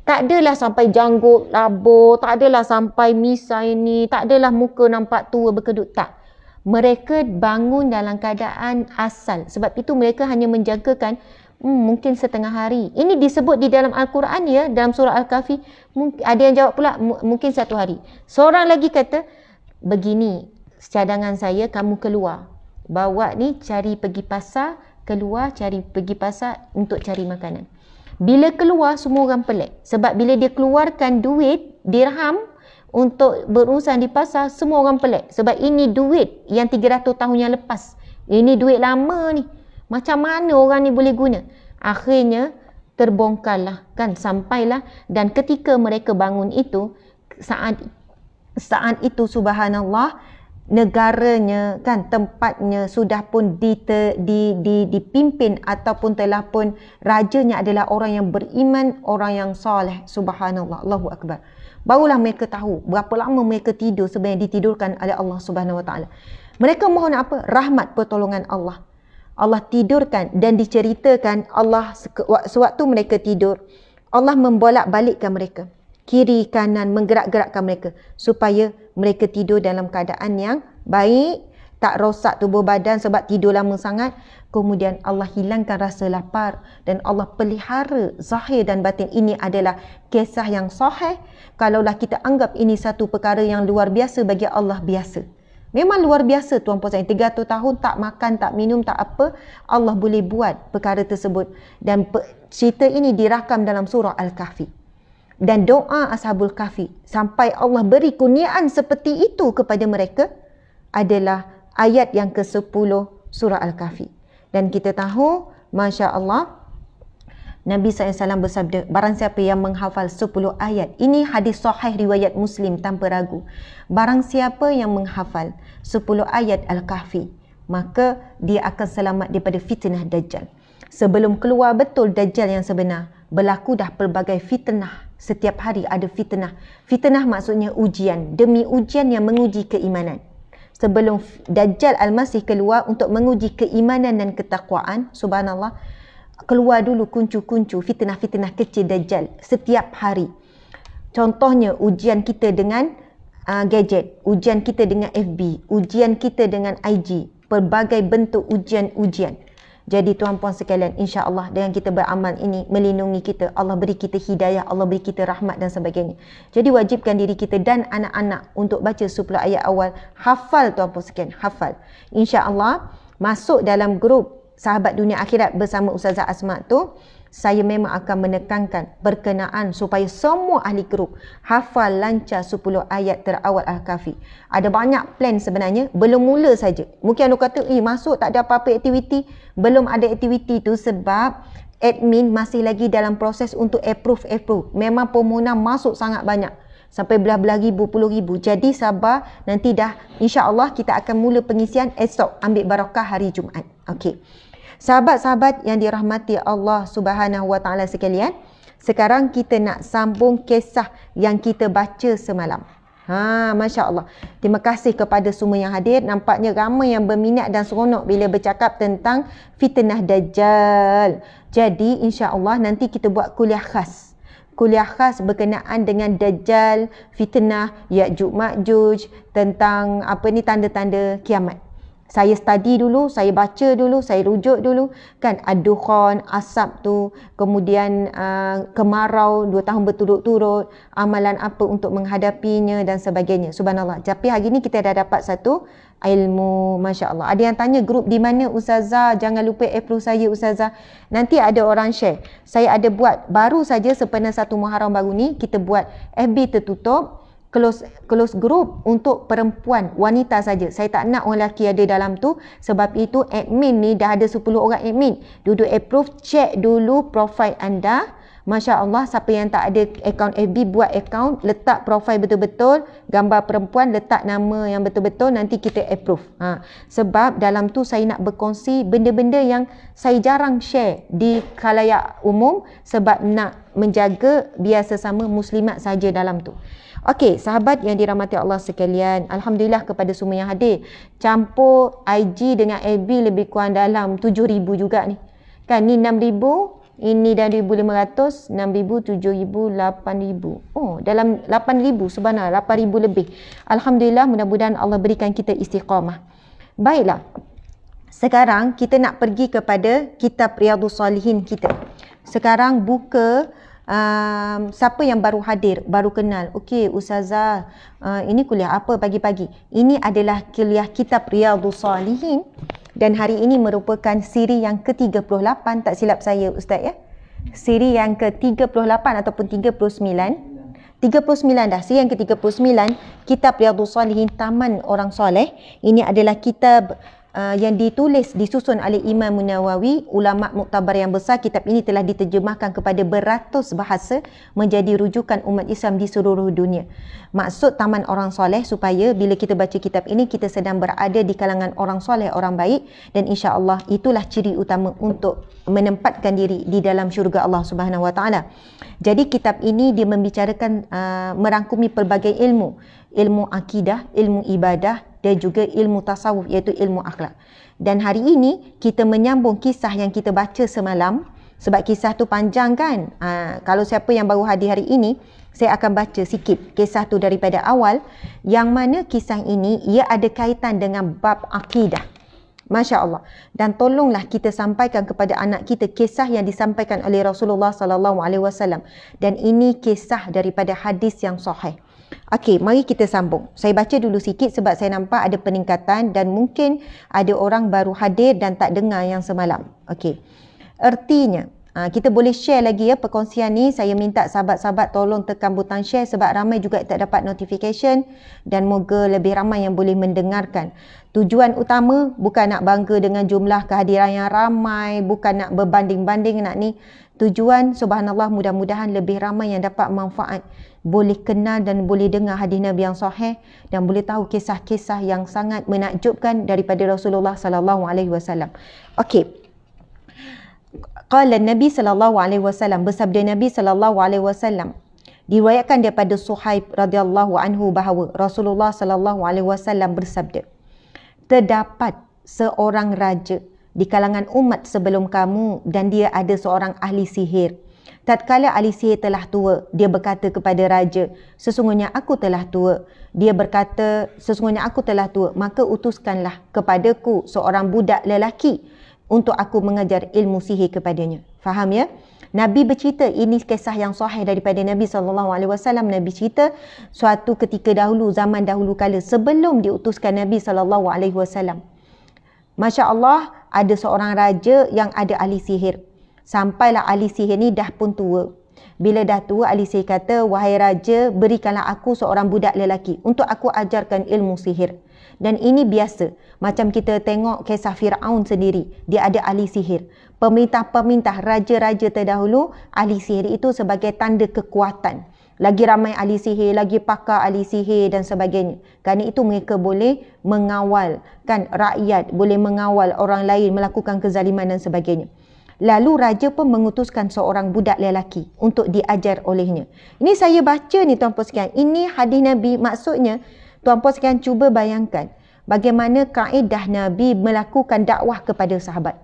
Tak adalah sampai janggut labur, tak adalah sampai misai ni, tak adalah muka nampak tua berkedut, tak. Mereka bangun dalam keadaan asal. Sebab itu mereka hanya menjangkakan Mungkin setengah hari. Ini disebut di dalam Al-Quran ya, dalam surah Al-Kahfi. Ada yang jawab pula mungkin 1 hari. Seorang lagi kata, begini cadangan saya, kamu keluar. Bawa ni cari pergi pasar, keluar cari pergi pasar untuk cari makanan. Bila keluar semua orang pelik. Sebab bila dia keluarkan duit, dirham untuk berurusan di pasar, semua orang pelik. Sebab ini duit yang 300 tahun yang lepas. Ini duit lama ni. Macam mana orang ni boleh guna? Akhirnya terbongkarlah kan, sampailah, dan ketika mereka bangun itu, saat itu subhanallah, negaranya kan, tempatnya sudah pun dipimpin ataupun telah pun rajanya adalah orang yang beriman, orang yang soleh. Subhanallah, Allahu Akbar. Barulah mereka tahu berapa lama mereka tidur sebenarnya ditidurkan oleh Allah Subhanahu Wa Taala. Mereka mohon apa? Rahmat pertolongan Allah. Allah tidurkan, dan diceritakan Allah sewaktu mereka tidur, Allah membolak-balikkan mereka kiri kanan, menggerak-gerakkan mereka supaya mereka tidur dalam keadaan yang baik, tak rosak tubuh badan sebab tidur lama sangat. Kemudian Allah hilangkan rasa lapar dan Allah pelihara zahir dan batin. Ini adalah kisah yang sahih. Kalaulah kita anggap ini satu perkara yang luar biasa, bagi Allah biasa. Memang luar biasa tuan puan saya. 300 tahun tak makan, tak minum, tak apa, Allah boleh buat perkara tersebut. Dan cerita ini dirakam dalam surah Al-Kahfi. Dan doa Ashabul Kahfi sampai Allah beri kurniaan seperti itu kepada mereka adalah ayat yang ke-10 surah Al-Kahfi. Dan kita tahu, Masya Allah, Nabi SAW bersabda, barang siapa yang menghafal 10 ayat, ini hadis sahih riwayat Muslim tanpa ragu, barang siapa yang menghafal 10 ayat Al-Kahfi, maka dia akan selamat daripada fitnah Dajjal. Sebelum keluar betul Dajjal yang sebenar, berlaku dah pelbagai fitnah. Setiap hari ada fitnah. Fitnah maksudnya ujian, demi ujian yang menguji keimanan. Sebelum Dajjal Al-Masih keluar untuk menguji keimanan dan ketakwaan, subhanallah, keluar dulu kuncu-kuncu fitnah-fitnah kecil Dajjal setiap hari. Contohnya ujian kita dengan gadget, ujian kita dengan FB, ujian kita dengan IG, pelbagai bentuk ujian-ujian. Jadi tuan-puan sekalian, insya-Allah dengan kita beramal ini melindungi kita, Allah beri kita hidayah, Allah beri kita rahmat dan sebagainya. Jadi wajibkan diri kita dan anak-anak untuk baca 10 ayat awal. Hafal tuan-puan sekalian, hafal. Insya-Allah masuk dalam grup Sahabat Dunia Akhirat bersama Ustazah Asma tu, saya memang akan menekankan berkenaan supaya semua ahli grup hafal lancar 10 ayat terawal Al-Kahfi. Ada banyak plan sebenarnya, belum mula saja. Mungkin anda kata, masuk tak ada apa-apa aktiviti. Belum ada aktiviti tu sebab admin masih lagi dalam proses untuk approve. Memang permohonan masuk sangat banyak. Sampai belah-belah ribu, puluh ribu. Jadi sabar, nanti dah insya-Allah kita akan mula pengisian esok, ambil barakah hari Jumaat. Okey. Sahabat-sahabat yang dirahmati Allah Subhanahu Wa Taala sekalian, sekarang kita nak sambung kisah yang kita baca semalam. Masya Allah. Terima kasih kepada semua yang hadir. Nampaknya ramai yang berminat dan seronok bila bercakap tentang fitnah Dajjal. Jadi insya Allah nanti kita buat kuliah khas. Kuliah khas berkenaan dengan Dajjal, fitnah Ya'juj Ma'juj, tentang tanda-tanda kiamat. Saya study dulu, saya baca dulu, saya rujuk dulu kan, ad-dukhan, asap tu, kemudian kemarau 2 tahun berturut-turut, amalan apa untuk menghadapinya dan sebagainya. Subhanallah. Tapi hari ni kita dah dapat satu ilmu, masya-Allah. Ada yang tanya grup di mana Ustazah, jangan lupa approve saya Ustazah. Nanti ada orang share. Saya ada buat baru saja sempena 1 Muharram baru ni, kita buat FB tertutup, close group untuk perempuan, wanita saja. Saya tak nak orang lelaki ada dalam tu. Sebab itu admin ni dah ada 10 orang admin. Duduk approve, check dulu profil anda. Masya Allah, siapa yang tak ada akaun FB, buat akaun, letak profil betul-betul, gambar perempuan, letak nama yang betul-betul, nanti kita approve. Sebab dalam tu saya nak berkongsi benda-benda yang saya jarang share di khalayak umum, sebab nak menjaga biar sesama muslimat saja dalam tu. Okey, sahabat yang dirahmati Allah sekalian, alhamdulillah kepada semua yang hadir. Campur IG dengan FB lebih kurang dalam 7,000 juga ni. Kan ni 6,000, ini dah 1,500, 6,000, 7,000, 8,000. Oh, dalam 8,000, subhanallah, 8,000 lebih. Alhamdulillah, mudah-mudahan Allah berikan kita istiqamah. Baiklah. Sekarang kita nak pergi kepada kitab Riyadhus Salihin kita. Sekarang buka siapa yang baru hadir, baru kenal. Okey, Ustazah, ini kuliah apa pagi-pagi? Ini adalah kuliah kitab Riyadhus Salihin dan hari ini merupakan siri yang ke-38, tak silap saya Ustaz ya. Siri yang ke-38 ataupun 39 dah, siri yang ke-39, kitab Riyadhus Salihin, Taman Orang Soleh. Ini adalah kitab yang disusun oleh Imam Nawawi, ulama muktabar yang besar. Kitab ini telah diterjemahkan kepada beratus bahasa menjadi rujukan umat Islam di seluruh dunia. Maksud Taman Orang Soleh supaya bila kita baca kitab ini kita sedang berada di kalangan orang soleh, orang baik, dan insya-Allah itulah ciri utama untuk menempatkan diri di dalam syurga Allah Subhanahu Wa Taala. Jadi kitab ini dia membicarakan merangkumi pelbagai ilmu akidah, ilmu ibadah dan juga ilmu tasawuf, iaitu ilmu akhlak. Dan hari ini kita menyambung kisah yang kita baca semalam, sebab kisah tu panjang kan. Kalau siapa yang baru hadir hari ini, saya akan baca sikit kisah tu daripada awal, yang mana kisah ini ia ada kaitan dengan bab akidah. Masya Allah. Dan tolonglah kita sampaikan kepada anak kita kisah yang disampaikan oleh Rasulullah SAW. Dan ini kisah daripada hadis yang sahih. Okey, mari kita sambung. Saya baca dulu sikit sebab saya nampak ada peningkatan dan mungkin ada orang baru hadir dan tak dengar yang semalam. Okey. Ertinya, kita boleh share lagi ya perkongsian ni. Saya minta sahabat-sahabat tolong tekan butang share sebab ramai juga tak dapat notification dan moga lebih ramai yang boleh mendengarkan. Tujuan utama bukan nak bangga dengan jumlah kehadiran yang ramai, bukan nak berbanding-banding nak ni. Tujuan subhanallah mudah-mudahan lebih ramai yang dapat manfaat, boleh kenal dan boleh dengar hadis Nabi yang sahih dan boleh tahu kisah-kisah yang sangat menakjubkan daripada Rasulullah sallallahu alaihi wasallam. Okey. Qala Nabi sallallahu alaihi wasallam, bersabda Nabi sallallahu alaihi wasallam. Diriwayatkan daripada Suhaib radhiyallahu anhu bahawa Rasulullah sallallahu alaihi wasallam bersabda, terdapat seorang raja di kalangan umat sebelum kamu dan dia ada seorang ahli sihir. Tatkala ahli sihir telah tua, dia berkata kepada raja, sesungguhnya aku telah tua. Dia berkata, sesungguhnya aku telah tua, maka utuskanlah kepadaku seorang budak lelaki untuk aku mengajar ilmu sihir kepadanya. Faham ya? Nabi bercerita, ini kisah yang sahih daripada Nabi SAW. Nabi cerita suatu ketika dahulu, zaman dahulu kala, sebelum diutuskan Nabi SAW. Masya Allah, ada seorang raja yang ada ahli sihir. Sampailah ahli sihir ni dah pun tua. Bila dah tua, ahli sihir kata, wahai raja, berikanlah aku seorang budak lelaki untuk aku ajarkan ilmu sihir. Dan ini biasa. Macam kita tengok kisah Fir'aun sendiri. Dia ada ahli sihir. Pemerintah-pemerintah, raja-raja terdahulu, ahli sihir itu sebagai tanda kekuatan. Lagi ramai ahli sihir, lagi pakar ahli sihir dan sebagainya. Kerana itu mereka boleh mengawal kan rakyat, boleh mengawal orang lain melakukan kezaliman dan sebagainya. Lalu raja pun mengutuskan seorang budak lelaki untuk diajar olehnya. Ini saya baca ni tuan-puan sekalian. Ini hadis Nabi, maksudnya tuan-puan sekalian cuba bayangkan bagaimana kaedah Nabi melakukan dakwah kepada sahabat.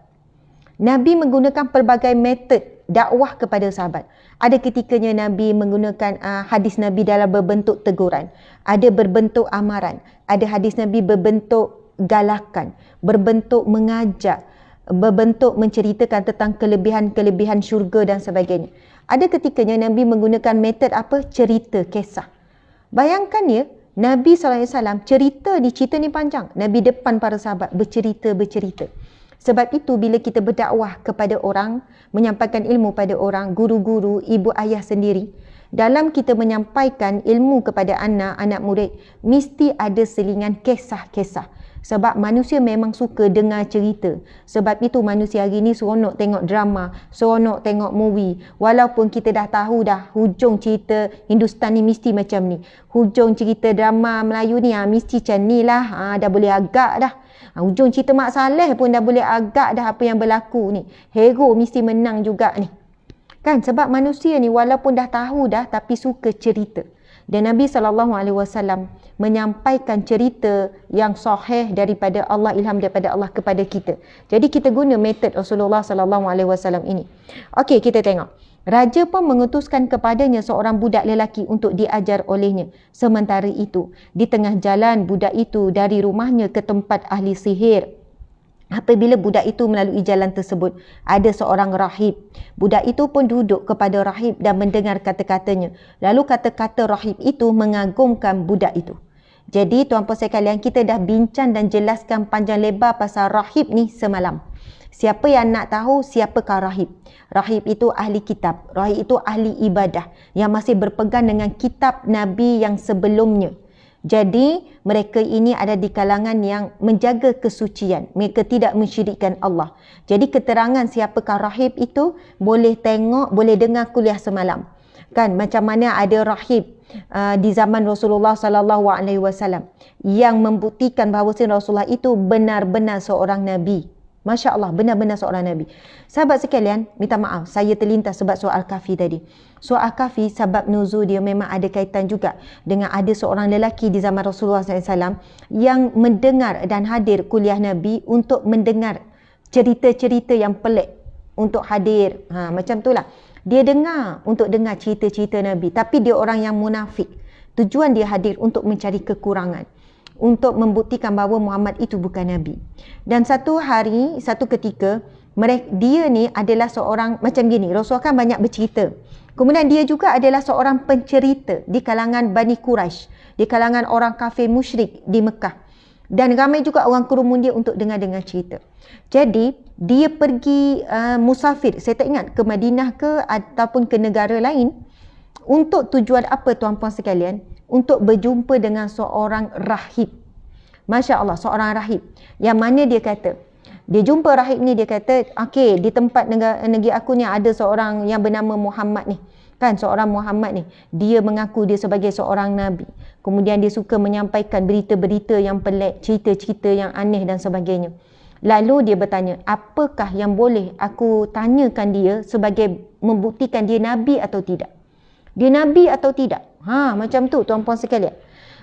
Nabi menggunakan pelbagai metod dakwah kepada sahabat. Ada ketikanya Nabi menggunakan hadis Nabi dalam berbentuk teguran. Ada berbentuk amaran. Ada hadis Nabi berbentuk galakan. Berbentuk mengajak. Berbentuk menceritakan tentang kelebihan-kelebihan syurga dan sebagainya. Ada ketikanya Nabi menggunakan metod apa? Cerita, kisah. Bayangkan ya, Nabi SAW cerita ni panjang. Nabi depan para sahabat bercerita. Sebab itu bila kita berdakwah kepada orang, menyampaikan ilmu pada orang, guru-guru, ibu ayah sendiri, dalam kita menyampaikan ilmu kepada anak murid, mesti ada selingan kisah-kisah. Sebab manusia memang suka dengar cerita. Sebab itu manusia hari ni seronok tengok drama, seronok tengok movie. Walaupun kita dah tahu dah hujung cerita Hindustan ni mesti macam ni. Hujung cerita drama Melayu ni mesti macam ni lah. Dah boleh agak dah. Hujung cerita Mak Saleh pun dah boleh agak dah apa yang berlaku ni. Hero mesti menang juga ni. Kan sebab manusia ni walaupun dah tahu dah tapi suka cerita. Dan Nabi SAW menyampaikan cerita yang sahih daripada Allah, ilham daripada Allah kepada kita. Jadi kita guna metod Rasulullah SAW ini. Okey, kita tengok. Raja pun mengutuskan kepadanya seorang budak lelaki untuk diajar olehnya. Sementara itu, di tengah jalan budak itu dari rumahnya ke tempat ahli sihir. Apabila budak itu melalui jalan tersebut, ada seorang rahib. Budak itu pun duduk kepada rahib dan mendengar kata-katanya. Lalu kata-kata rahib itu mengagumkan budak itu. Jadi tuan-puan sekalian, kita dah bincang dan jelaskan panjang lebar pasal rahib ni semalam. Siapa yang nak tahu siapakah rahib? Rahib itu ahli kitab. Rahib itu ahli ibadah yang masih berpegang dengan kitab Nabi yang sebelumnya. Jadi mereka ini ada di kalangan yang menjaga kesucian. Mereka tidak mensyirikkan Allah. Jadi keterangan siapakah rahib itu boleh tengok, boleh dengar kuliah semalam. Kan macam mana ada rahib di zaman Rasulullah sallallahu alaihi wasallam yang membuktikan bahawa Rasulullah itu benar-benar seorang nabi. Masya Allah, benar-benar seorang Nabi. Sahabat sekalian, minta maaf, saya terlintas sebab soal Kahfi tadi. Soal Kahfi, sebab nuzul dia memang ada kaitan juga dengan ada seorang lelaki di zaman Rasulullah SAW yang mendengar dan hadir kuliah Nabi untuk mendengar cerita-cerita yang pelik untuk hadir. Macam itulah. Dia dengar untuk dengar cerita-cerita Nabi. Tapi dia orang yang munafik. Tujuan dia hadir untuk mencari kekurangan, untuk membuktikan bahawa Muhammad itu bukan Nabi. Dan satu hari, satu ketika, dia ni adalah seorang, macam gini, Rasulullah kan banyak bercerita. Kemudian dia juga adalah seorang pencerita di kalangan Bani Quraisy, di kalangan orang kafir musyrik di Mekah. Dan ramai juga orang kerumun dia untuk dengar-dengar cerita. Jadi, dia pergi musafir, saya tak ingat ke Madinah ke ataupun ke negara lain. Untuk tujuan apa tuan-puan sekalian? Untuk berjumpa dengan seorang rahib. Masya Allah, seorang rahib. Yang mana dia kata, dia jumpa rahib ni, dia kata, okey, di tempat negeri aku ni ada seorang yang bernama Muhammad ni. Kan, seorang Muhammad ni. Dia mengaku dia sebagai seorang Nabi. Kemudian dia suka menyampaikan berita-berita yang pelik, cerita-cerita yang aneh dan sebagainya. Lalu dia bertanya, apakah yang boleh aku tanyakan dia sebagai membuktikan dia Nabi atau tidak? Dia Nabi atau tidak? Macam tu tuan-puan sekalian.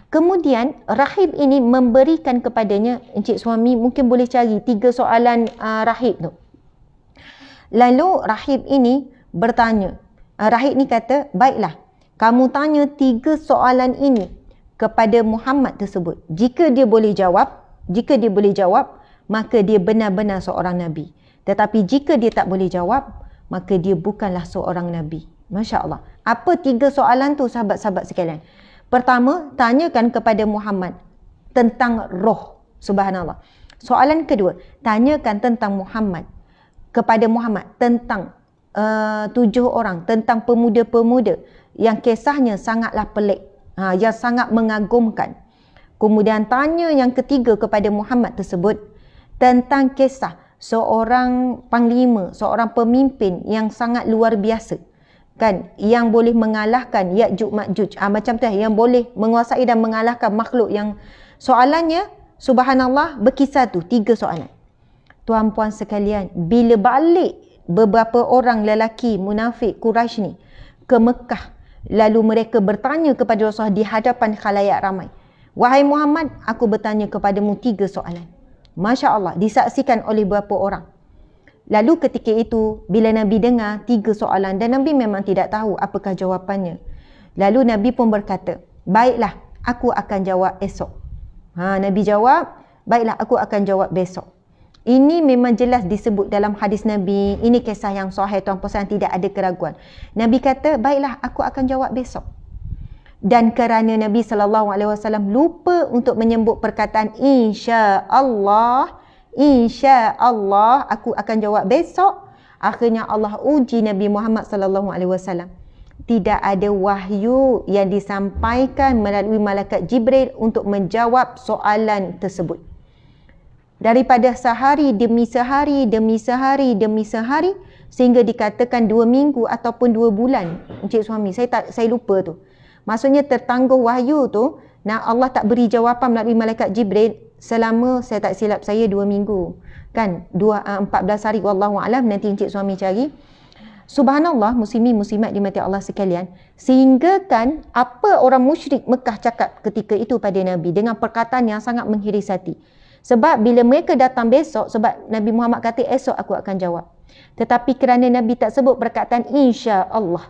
Kemudian rahib ini memberikan kepadanya, encik suami mungkin boleh cari 3 soalan rahib tu. Lalu rahib ini bertanya. Rahib ni kata, baiklah, kamu tanya 3 soalan ini kepada Muhammad tersebut. Jika dia boleh jawab, maka dia benar-benar seorang Nabi. Tetapi jika dia tak boleh jawab, maka dia bukanlah seorang Nabi. Masya Allah. Apa 3 soalan tu sahabat-sahabat sekalian? Pertama, tanyakan kepada Muhammad tentang roh. Subhanallah. Soalan kedua, tanyakan tentang Muhammad. Kepada Muhammad tentang 7 orang, tentang pemuda-pemuda yang kisahnya sangatlah pelik, yang sangat mengagumkan. Kemudian tanya yang ketiga kepada Muhammad tersebut tentang kisah seorang panglima, seorang pemimpin yang sangat luar biasa. Kan, yang boleh mengalahkan Ya'juj Ma'juj, macam tu, yang boleh menguasai dan mengalahkan makhluk yang soalannya subhanallah berkisar tu 3 soalan. Tuan-puan sekalian, bila balik beberapa orang lelaki munafik Quraisy ni ke Mekah, lalu mereka bertanya kepada Rasulullah di hadapan khalayak ramai, wahai Muhammad, aku bertanya kepadamu 3 soalan. Masya Allah, disaksikan oleh beberapa orang. Lalu ketika itu, bila Nabi dengar 3 soalan dan Nabi memang tidak tahu apakah jawapannya. Lalu Nabi pun berkata, baiklah, aku akan jawab esok. Nabi jawab, baiklah, aku akan jawab besok. Ini memang jelas disebut dalam hadis Nabi. Ini kisah yang sahih tuan-puan, tidak ada keraguan. Nabi kata, baiklah, aku akan jawab besok. Dan kerana Nabi SAW lupa untuk menyebut perkataan insya-Allah, insya-Allah aku akan jawab besok, akhirnya Allah uji Nabi Muhammad SAW. Tidak ada wahyu yang disampaikan melalui malaikat Jibril untuk menjawab soalan tersebut. Daripada sehari demi sehari demi sehari demi sehari sehingga dikatakan 2 minggu ataupun 2 bulan. Encik suami, saya lupa tu. Maksudnya tertangguh wahyu tu, Allah tak beri jawapan melalui malaikat Jibril selama, saya tak silap saya, 2 minggu. Kan? 14 hari, wallahu a'lam, nanti encik suami cari. Subhanallah, muslimin muslimat dimati Allah sekalian. Sehingga kan apa orang musyrik Mekah cakap ketika itu pada Nabi dengan perkataan yang sangat menghiris hati. Sebab bila mereka datang besok, sebab Nabi Muhammad kata esok aku akan jawab. Tetapi kerana Nabi tak sebut perkataan insya-Allah,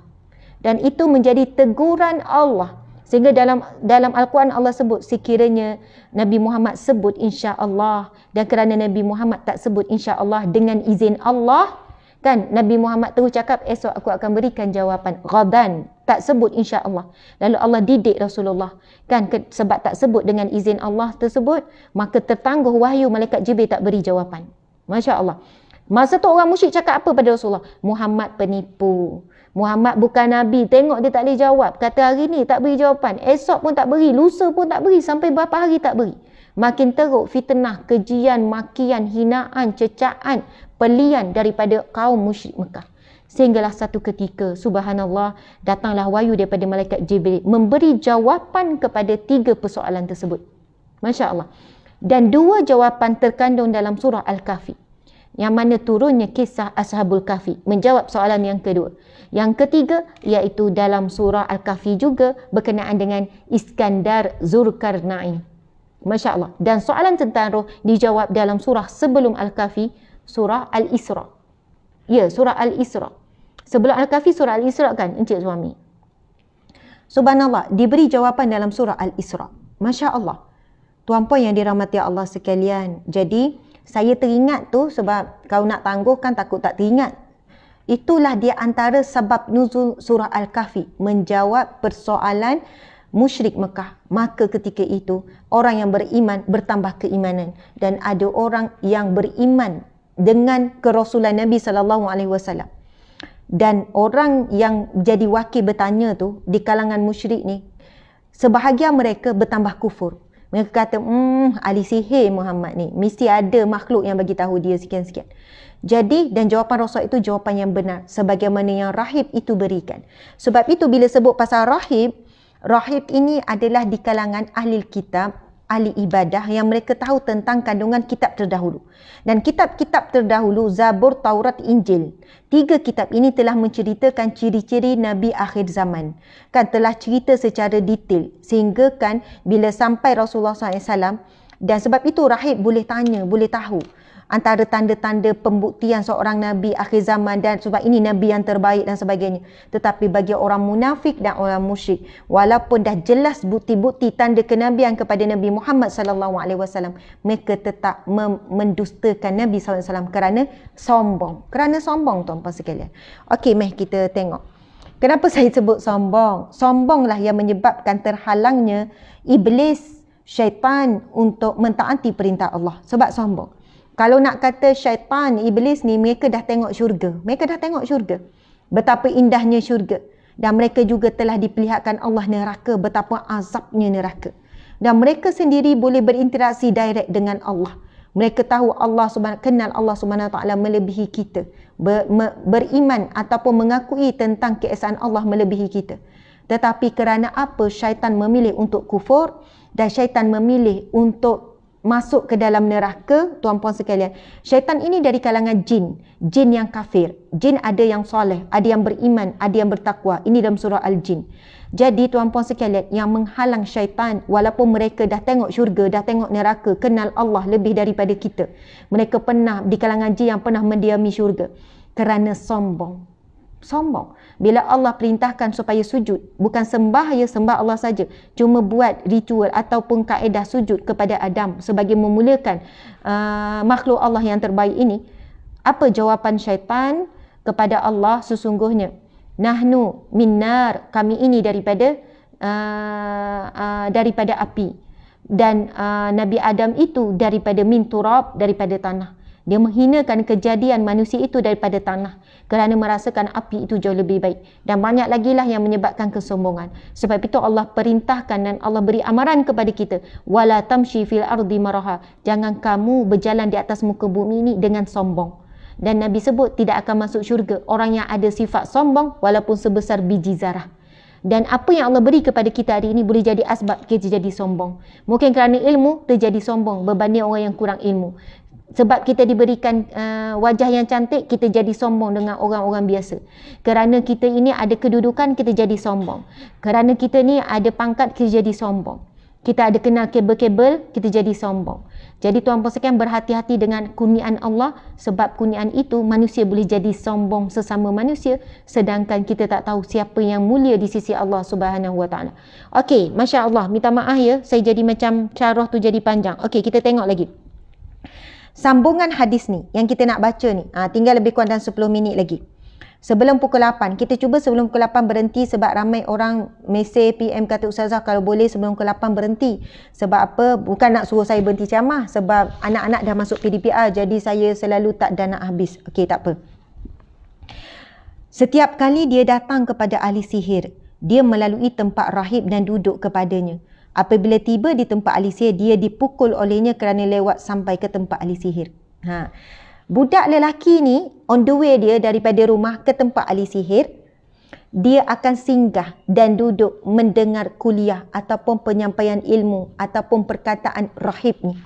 dan itu menjadi teguran Allah Sehingga dalam Al-Quran Allah sebut sekiranya Nabi Muhammad sebut insya-Allah, dan kerana Nabi Muhammad tak sebut insya-Allah dengan izin Allah, kan Nabi Muhammad terus cakap esok aku akan berikan jawapan, ghadan, tak sebut insya-Allah. Lalu Allah didik Rasulullah, kan sebab tak sebut dengan izin Allah tersebut, maka tertangguh wahyu malaikat Jibril tak beri jawapan. Masya-Allah. Masa tu orang musyrik cakap apa pada Rasulullah? Muhammad penipu. Muhammad bukan Nabi. Tengok dia tak boleh jawab. Kata hari ni tak beri jawapan. Esok pun tak beri. Lusa pun tak beri. Sampai berapa hari tak beri. Makin teruk fitnah, kejian, makian, hinaan, cecaan, pelian daripada kaum musyrik Mekah. Sehinggalah satu ketika, subhanallah, datanglah wahyu daripada malaikat Jibril memberi jawapan kepada 3 persoalan tersebut. Masya Allah. Dan 2 jawapan terkandung dalam surah Al-Kahfi, yang mana turunnya kisah Ashabul Kahfi, menjawab soalan yang kedua. Yang ketiga iaitu dalam surah Al-Kahfi juga berkenaan dengan Iskandar Zulkarnain. Masya Allah. Dan soalan tentang roh dijawab dalam surah sebelum Al-Kahfi, surah Al-Isra. Ya, surah Al-Isra. Sebelum Al-Kahfi surah Al-Isra kan, Encik Suami? Subhanallah, diberi jawapan dalam surah Al-Isra. Masya Allah. Tuan-puan yang dirahmati Allah sekalian. Jadi saya teringat tu sebab kau nak tangguh kan takut tak teringat. Itulah dia antara sebab nuzul surah Al-Kahfi, menjawab persoalan musyrik Mekah. Maka ketika itu orang yang beriman bertambah keimanan, dan ada orang yang beriman dengan kerasulan Nabi SAW. Dan orang yang jadi wakil bertanya tu di kalangan musyrik ni, sebahagian mereka bertambah kufur. Mereka kata, ahli sihir Muhammad ni, mesti ada makhluk yang bagi tahu dia sekian-sekian. Jadi, dan jawapan Rasul itu jawapan yang benar, sebagaimana yang rahib itu berikan. Sebab itu bila sebut pasal rahib, rahib ini adalah di kalangan ahli kitab, ahli ibadah yang mereka tahu tentang kandungan kitab terdahulu. Dan kitab-kitab terdahulu, Zabur, Taurat, Injil. 3 kitab ini telah menceritakan ciri-ciri Nabi akhir zaman. Kan telah cerita secara detail. Sehingga kan bila sampai Rasulullah SAW, dan sebab itu rahib boleh tanya, boleh tahu antara tanda-tanda pembuktian seorang Nabi akhir zaman, dan sebab ini Nabi yang terbaik dan sebagainya. Tetapi bagi orang munafik dan orang musyrik, walaupun dah jelas bukti-bukti tanda kenabian kepada Nabi Muhammad SAW, mereka tetap mendustakan Nabi SAW kerana sombong. Kerana sombong, tuan-tuan sekalian. Okey, mari kita tengok. Kenapa saya sebut sombong? Sombonglah yang menyebabkan terhalangnya iblis, syaitan untuk mentaati perintah Allah. Sebab sombong. Kalau nak kata syaitan, iblis ni, mereka dah tengok syurga. Mereka dah tengok syurga. Betapa indahnya syurga. Dan mereka juga telah diperlihatkan Allah neraka, betapa azabnya neraka. Dan mereka sendiri boleh berinteraksi direct dengan Allah. Mereka tahu Allah Subhanahu, kenal Allah Subhanahu Wa Taala melebihi kita. Beriman ataupun mengakui tentang keesaan Allah melebihi kita. Tetapi kerana apa syaitan memilih untuk kufur, dan syaitan memilih untuk masuk ke dalam neraka, tuan-puan sekalian. Syaitan ini dari kalangan jin. Jin yang kafir. Jin ada yang soleh, ada yang beriman, ada yang bertakwa. Ini dalam surah Al-Jin. Jadi tuan-puan sekalian, yang menghalang syaitan, walaupun mereka dah tengok syurga, dah tengok neraka, kenal Allah lebih daripada kita. Mereka pernah, di kalangan jin yang pernah mendiami syurga. Kerana sombong. Sombong. Bila Allah perintahkan supaya sujud, bukan sembah Allah saja, cuma buat ritual ataupun kaedah sujud kepada Adam sebagai memulakan makhluk Allah yang terbaik ini. Apa jawapan syaitan kepada Allah? Sesungguhnya nahnu minnar, kami ini daripada api, dan Nabi Adam itu daripada min turab, daripada tanah. Dia menghinakan kejadian manusia itu daripada tanah kerana merasakan api itu jauh lebih baik. Dan banyak lagi lah yang menyebabkan kesombongan. Sebab itu Allah perintahkan dan Allah beri amaran kepada kita, wala tamshi fil ardi maraha, jangan kamu berjalan di atas muka bumi ini dengan sombong. Dan Nabi sebut tidak akan masuk syurga orang yang ada sifat sombong walaupun sebesar biji zarah. Dan apa yang Allah beri kepada kita hari ini boleh jadi asbab kita jadi sombong. Mungkin kerana ilmu terjadi sombong berbanding orang yang kurang ilmu. Sebab kita diberikan wajah yang cantik, kita jadi sombong dengan orang-orang biasa. Kerana kita ini ada kedudukan, kita jadi sombong. Kerana kita ni ada pangkat, kita jadi sombong. Kita ada kenal kabel-kabel, kita jadi sombong. Jadi tuan puan sekalian, berhati-hati dengan kurniaan Allah, sebab kurniaan itu manusia boleh jadi sombong sesama manusia, sedangkan kita tak tahu siapa yang mulia di sisi Allah Subhanahu Wa Taala. Okey, masya-Allah, minta maaf ya, saya jadi macam syarah tu jadi panjang. Okey, kita tengok lagi. Sambungan hadis ni yang kita nak baca ni, tinggal lebih kurang dalam 10 minit lagi. Sebelum pukul 8, kita cuba sebelum pukul 8 berhenti, sebab ramai orang mesej PM kata Ustazah kalau boleh sebelum pukul 8 berhenti. Sebab apa? Bukan nak suruh saya berhenti ceramah, sebab anak-anak dah masuk PDPR, jadi saya selalu tak dah nak habis. Okey, tak apa. Setiap kali dia datang kepada ahli sihir, dia melalui tempat rahib dan duduk kepadanya. Apabila tiba di tempat ahli sihir, dia dipukul olehnya kerana lewat sampai ke tempat ahli sihir. Budak lelaki ni, on the way dia daripada rumah ke tempat ahli sihir, dia akan singgah dan duduk mendengar kuliah ataupun penyampaian ilmu ataupun perkataan rahib ni.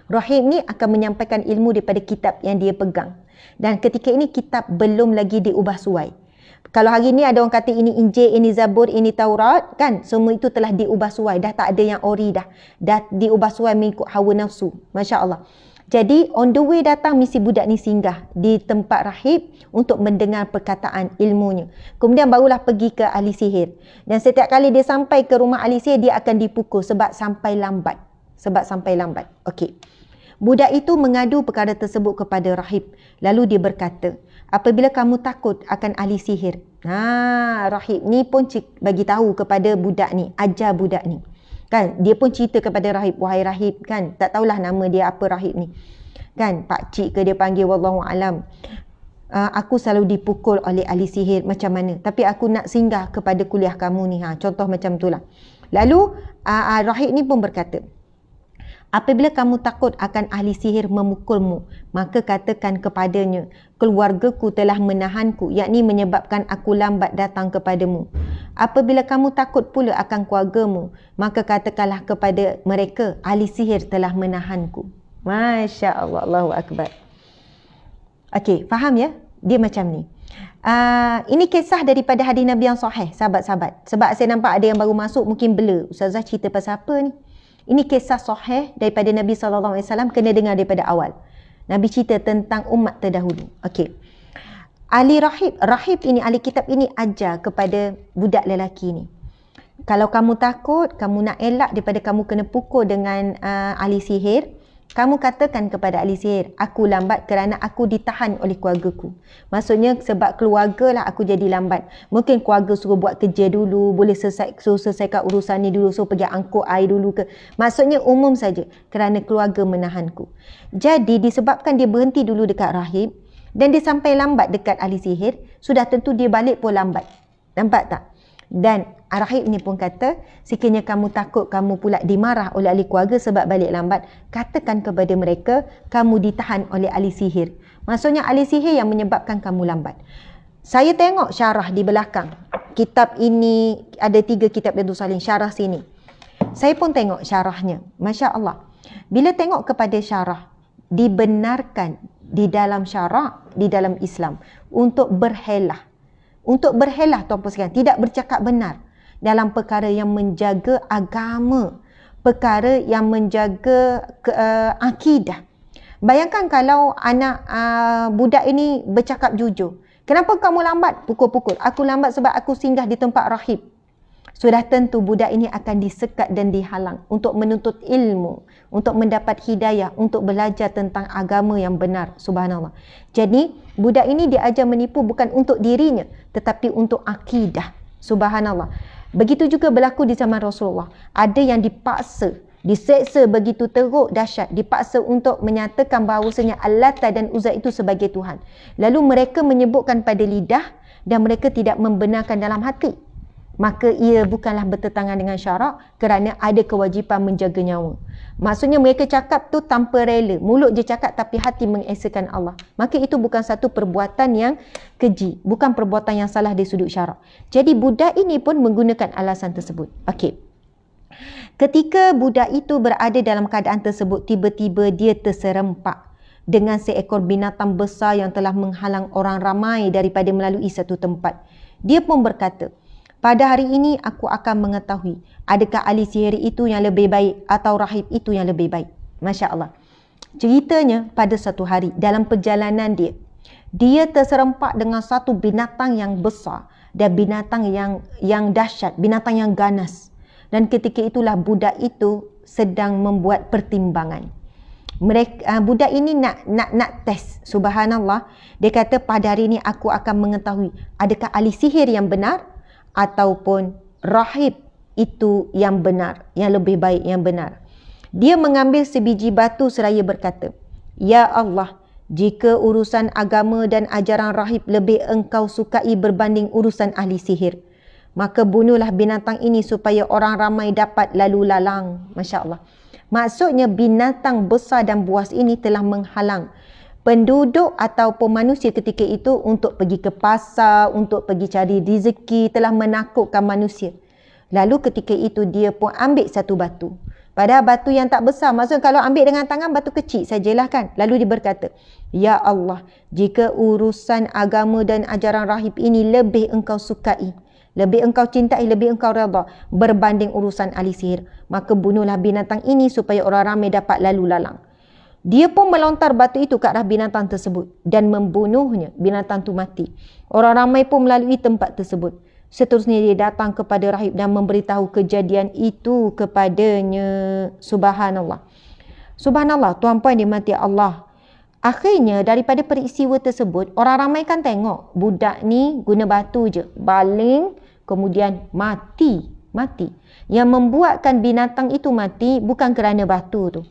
Rahib ni akan menyampaikan ilmu daripada kitab yang dia pegang. Dan ketika ini kitab belum lagi diubah suai. Kalau hari ni ada orang kata ini Injil, ini Zabur, ini Taurat, kan? Semua itu telah diubah suai. Dah tak ada yang ori dah. Dah diubah suai mengikut hawa nafsu. Masya Allah. Jadi on the way datang mesti budak ni singgah di tempat rahib untuk mendengar perkataan ilmunya. Kemudian barulah pergi ke ahli sihir. Dan setiap kali dia sampai ke rumah ahli sihir, dia akan dipukul sebab sampai lambat. Okey. Budak itu mengadu perkara tersebut kepada rahib. Lalu dia berkata, apabila kamu takut akan ahli sihir. Rahib ni pun bagi tahu kepada budak ni, ajar budak ni. Kan, dia pun cerita kepada rahib, wahai rahib, kan, tak tahulah nama dia apa rahib ni, kan, pak cik ke dia panggil, wallahu alam, aku selalu dipukul oleh ahli sihir, macam mana, tapi aku nak singgah kepada kuliah kamu ni, contoh macam itulah. Lalu rahib ni pun berkata, apabila kamu takut akan ahli sihir memukulmu, maka katakan kepadanya, keluargaku telah menahanku, yakni menyebabkan aku lambat datang kepadamu. Apabila kamu takut pula akan keluargamu, maka katakanlah kepada mereka, ahli sihir telah menahanku. Masya Allah, Allahu Akbar. Okey, faham ya? Dia macam ni. Ini kisah daripada hadis Nabi yang sahih, sahabat-sahabat. Sebab saya nampak ada yang baru masuk, mungkin bela. Ustazah cerita pasal apa ni? Ini kisah sahih daripada Nabi SAW, kena dengar daripada awal. Nabi cerita tentang umat terdahulu. Okey. Ahli rahib ini, ahli kitab ini ajar kepada budak lelaki ni. Kalau kamu takut, kamu nak elak daripada kamu kena pukul dengan ahli sihir, kamu katakan kepada ahli sihir, aku lambat kerana aku ditahan oleh keluargaku. Maksudnya sebab keluarga lah aku jadi lambat. Mungkin keluarga suruh buat kerja dulu, boleh selesaikan urusan ni dulu, suruh pergi angkut air dulu ke. Maksudnya umum saja, kerana keluarga menahanku. Jadi disebabkan dia berhenti dulu dekat rahib, dan dia sampai lambat dekat ahli sihir, sudah tentu dia balik pun lambat. Nampak tak? Dan rahib ni pun kata, sekiranya kamu takut kamu pula dimarah oleh ahli keluarga sebab balik lambat, katakan kepada mereka, kamu ditahan oleh ahli sihir. Maksudnya ahli sihir yang menyebabkan kamu lambat. Saya tengok syarah di belakang. Kitab ini, ada 3 kitab Riyadhus Shalihin, syarah sini. Saya pun tengok syarahnya. Masya Allah. Bila tengok kepada syarah, dibenarkan di dalam syarak, di dalam Islam, untuk berhelah. Untuk berhelah, tuan-puan sekalian, tidak bercakap benar dalam perkara yang menjaga agama, perkara yang menjaga akidah. Bayangkan kalau anak budak ini bercakap jujur. Kenapa kamu lambat? Pukul-pukul. Aku lambat sebab aku singgah di tempat rahib. Sudah tentu budak ini akan disekat dan dihalang untuk menuntut ilmu, untuk mendapat hidayah, untuk belajar tentang agama yang benar. Subhanallah. Jadi, budak ini diajar menipu bukan untuk dirinya, tetapi untuk akidah. Subhanallah. Begitu juga berlaku di zaman Rasulullah. Ada yang dipaksa, diseksa begitu teruk, dahsyat, dipaksa untuk menyatakan bahawasanya Al-Lata dan Uzza itu sebagai Tuhan. Lalu mereka menyebutkan pada lidah dan mereka tidak membenarkan dalam hati. Maka ia bukanlah bertentangan dengan syarak kerana ada kewajipan menjaga nyawa. Maksudnya mereka cakap tu tanpa rela. Mulut je cakap tapi hati mengesakan Allah. Maka itu bukan satu perbuatan yang keji. Bukan perbuatan yang salah dari sudut syarak. Jadi budak ini pun menggunakan alasan tersebut. Okey. Ketika budak itu berada dalam keadaan tersebut, tiba-tiba dia terserempak dengan seekor binatang besar yang telah menghalang orang ramai daripada melalui satu tempat. Dia pun berkata, Pada hari ini aku akan mengetahui adakah ahli sihir itu yang lebih baik atau rahib itu yang lebih baik. Masya Allah. Ceritanya pada satu hari dalam perjalanan dia terserempak dengan satu binatang yang besar dan binatang yang dahsyat, binatang yang ganas. Dan ketika itulah budak itu sedang membuat pertimbangan. Budak ini nak test. Subhanallah. Dia kata pada hari ini aku akan mengetahui adakah ahli sihir yang benar ataupun rahib itu yang benar, yang lebih baik, yang benar. Dia mengambil sebiji batu seraya berkata, Ya Allah, jika urusan agama dan ajaran rahib lebih engkau sukai berbanding urusan ahli sihir, maka bunuhlah binatang ini supaya orang ramai dapat lalu lalang. Masya Allah. Maksudnya binatang besar dan buas ini telah menghalang penduduk ataupun manusia ketika itu untuk pergi ke pasar, untuk pergi cari rezeki, telah menakutkan manusia. Lalu ketika itu dia pun ambil satu batu. Padahal batu yang tak besar. Maksudnya kalau ambil dengan tangan, batu kecil sajalah kan. Lalu dia berkata, Ya Allah, jika urusan agama dan ajaran rahib ini lebih engkau sukai, lebih engkau cintai, lebih engkau redha berbanding urusan ahli sihir, maka bunuhlah binatang ini supaya orang ramai dapat lalu lalang. Dia pun melontar batu itu ke arah binatang tersebut dan membunuhnya. Binatang itu mati. Orang ramai pun melalui tempat tersebut. Seterusnya dia datang kepada rahib dan memberitahu kejadian itu kepadanya. Subhanallah. Subhanallah, tuan-puan dimati Allah. Akhirnya daripada peristiwa tersebut, orang ramai kan tengok budak ni guna batu je, baling, kemudian mati. Yang membuatkan binatang itu mati bukan kerana batu tu,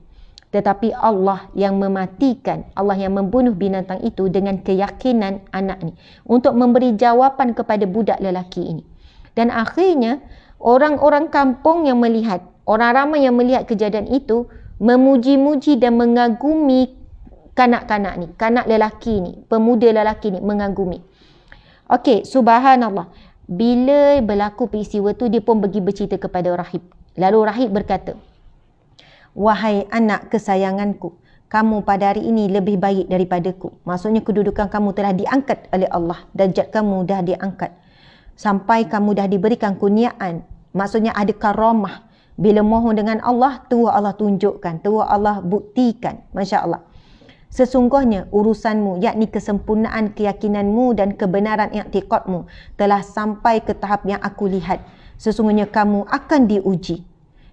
tetapi Allah yang mematikan, Allah yang membunuh binatang itu dengan keyakinan anak ni untuk memberi jawapan kepada budak lelaki ini. Dan akhirnya orang-orang kampung yang melihat, orang ramai yang melihat kejadian itu memuji-muji dan mengagumi kanak-kanak ni, kanak lelaki ni, pemuda lelaki ni mengagumi. Okey, subhanallah. Bila berlaku peristiwa tu, dia pun pergi bercerita kepada rahib. Lalu rahib berkata, Wahai anak kesayanganku, kamu pada hari ini lebih baik daripadaku. Maksudnya kedudukan kamu telah diangkat oleh Allah. Darjat kamu dah diangkat. Sampai kamu dah diberikan kurniaan. Maksudnya ada karamah. Bila mohon dengan Allah, tu Allah tunjukkan. Tu Allah buktikan. Masya Allah. Sesungguhnya urusanmu, yakni kesempurnaan keyakinanmu dan kebenaran i'tiqadmu telah sampai ke tahap yang aku lihat. Sesungguhnya kamu akan diuji.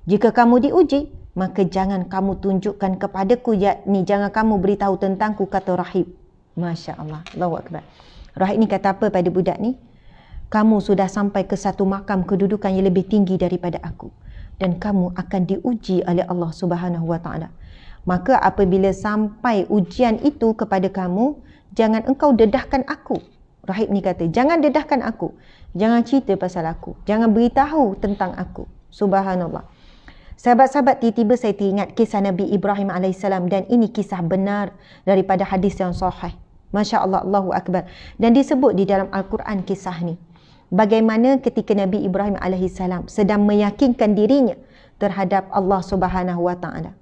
Jika kamu diuji, maka jangan kamu tunjukkan kepadaku, yakni jangan kamu beritahu tentangku, kata rahib. Masya Allah. Allahu Akbar. Rahib ni kata apa pada budak ni? Kamu sudah sampai ke satu makam kedudukan yang lebih tinggi daripada aku. Dan kamu akan diuji oleh Allah Subhanahu Wa Taala. Maka apabila sampai ujian itu kepada kamu, jangan engkau dedahkan aku. Rahib ni kata, jangan dedahkan aku. Jangan cerita pasal aku. Jangan beritahu tentang aku. Subhanallah. Sahabat-sahabat, tiba-tiba saya teringat kisah Nabi Ibrahim AS dan ini kisah benar daripada hadis yang sahih. Masya Allah, Allahu Akbar. Dan disebut di dalam Al-Quran kisah ni. Bagaimana ketika Nabi Ibrahim AS sedang meyakinkan dirinya terhadap Allah Subhanahu Wa Taala.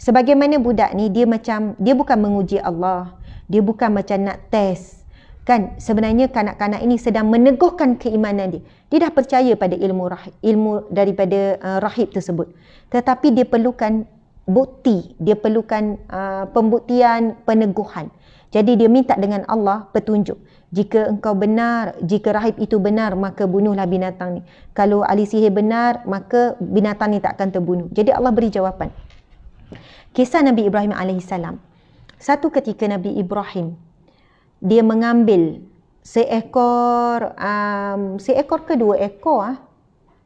Sebagaimana budak ni, dia bukan menguji Allah. Dia bukan macam nak test. Kan sebenarnya kanak-kanak ini sedang meneguhkan keimanan dia. Dia dah percaya pada ilmu daripada rahib tersebut. Tetapi dia perlukan bukti, dia perlukan pembuktian, peneguhan. Jadi dia minta dengan Allah petunjuk. Jika engkau benar, jika rahib itu benar, maka bunuhlah binatang ni. Kalau ahli sihir benar, maka binatang ni tak akan terbunuh. Jadi Allah beri jawapan. Kisah Nabi Ibrahim AS. Satu ketika Nabi Ibrahim, dia mengambil seekor ke 2 ekor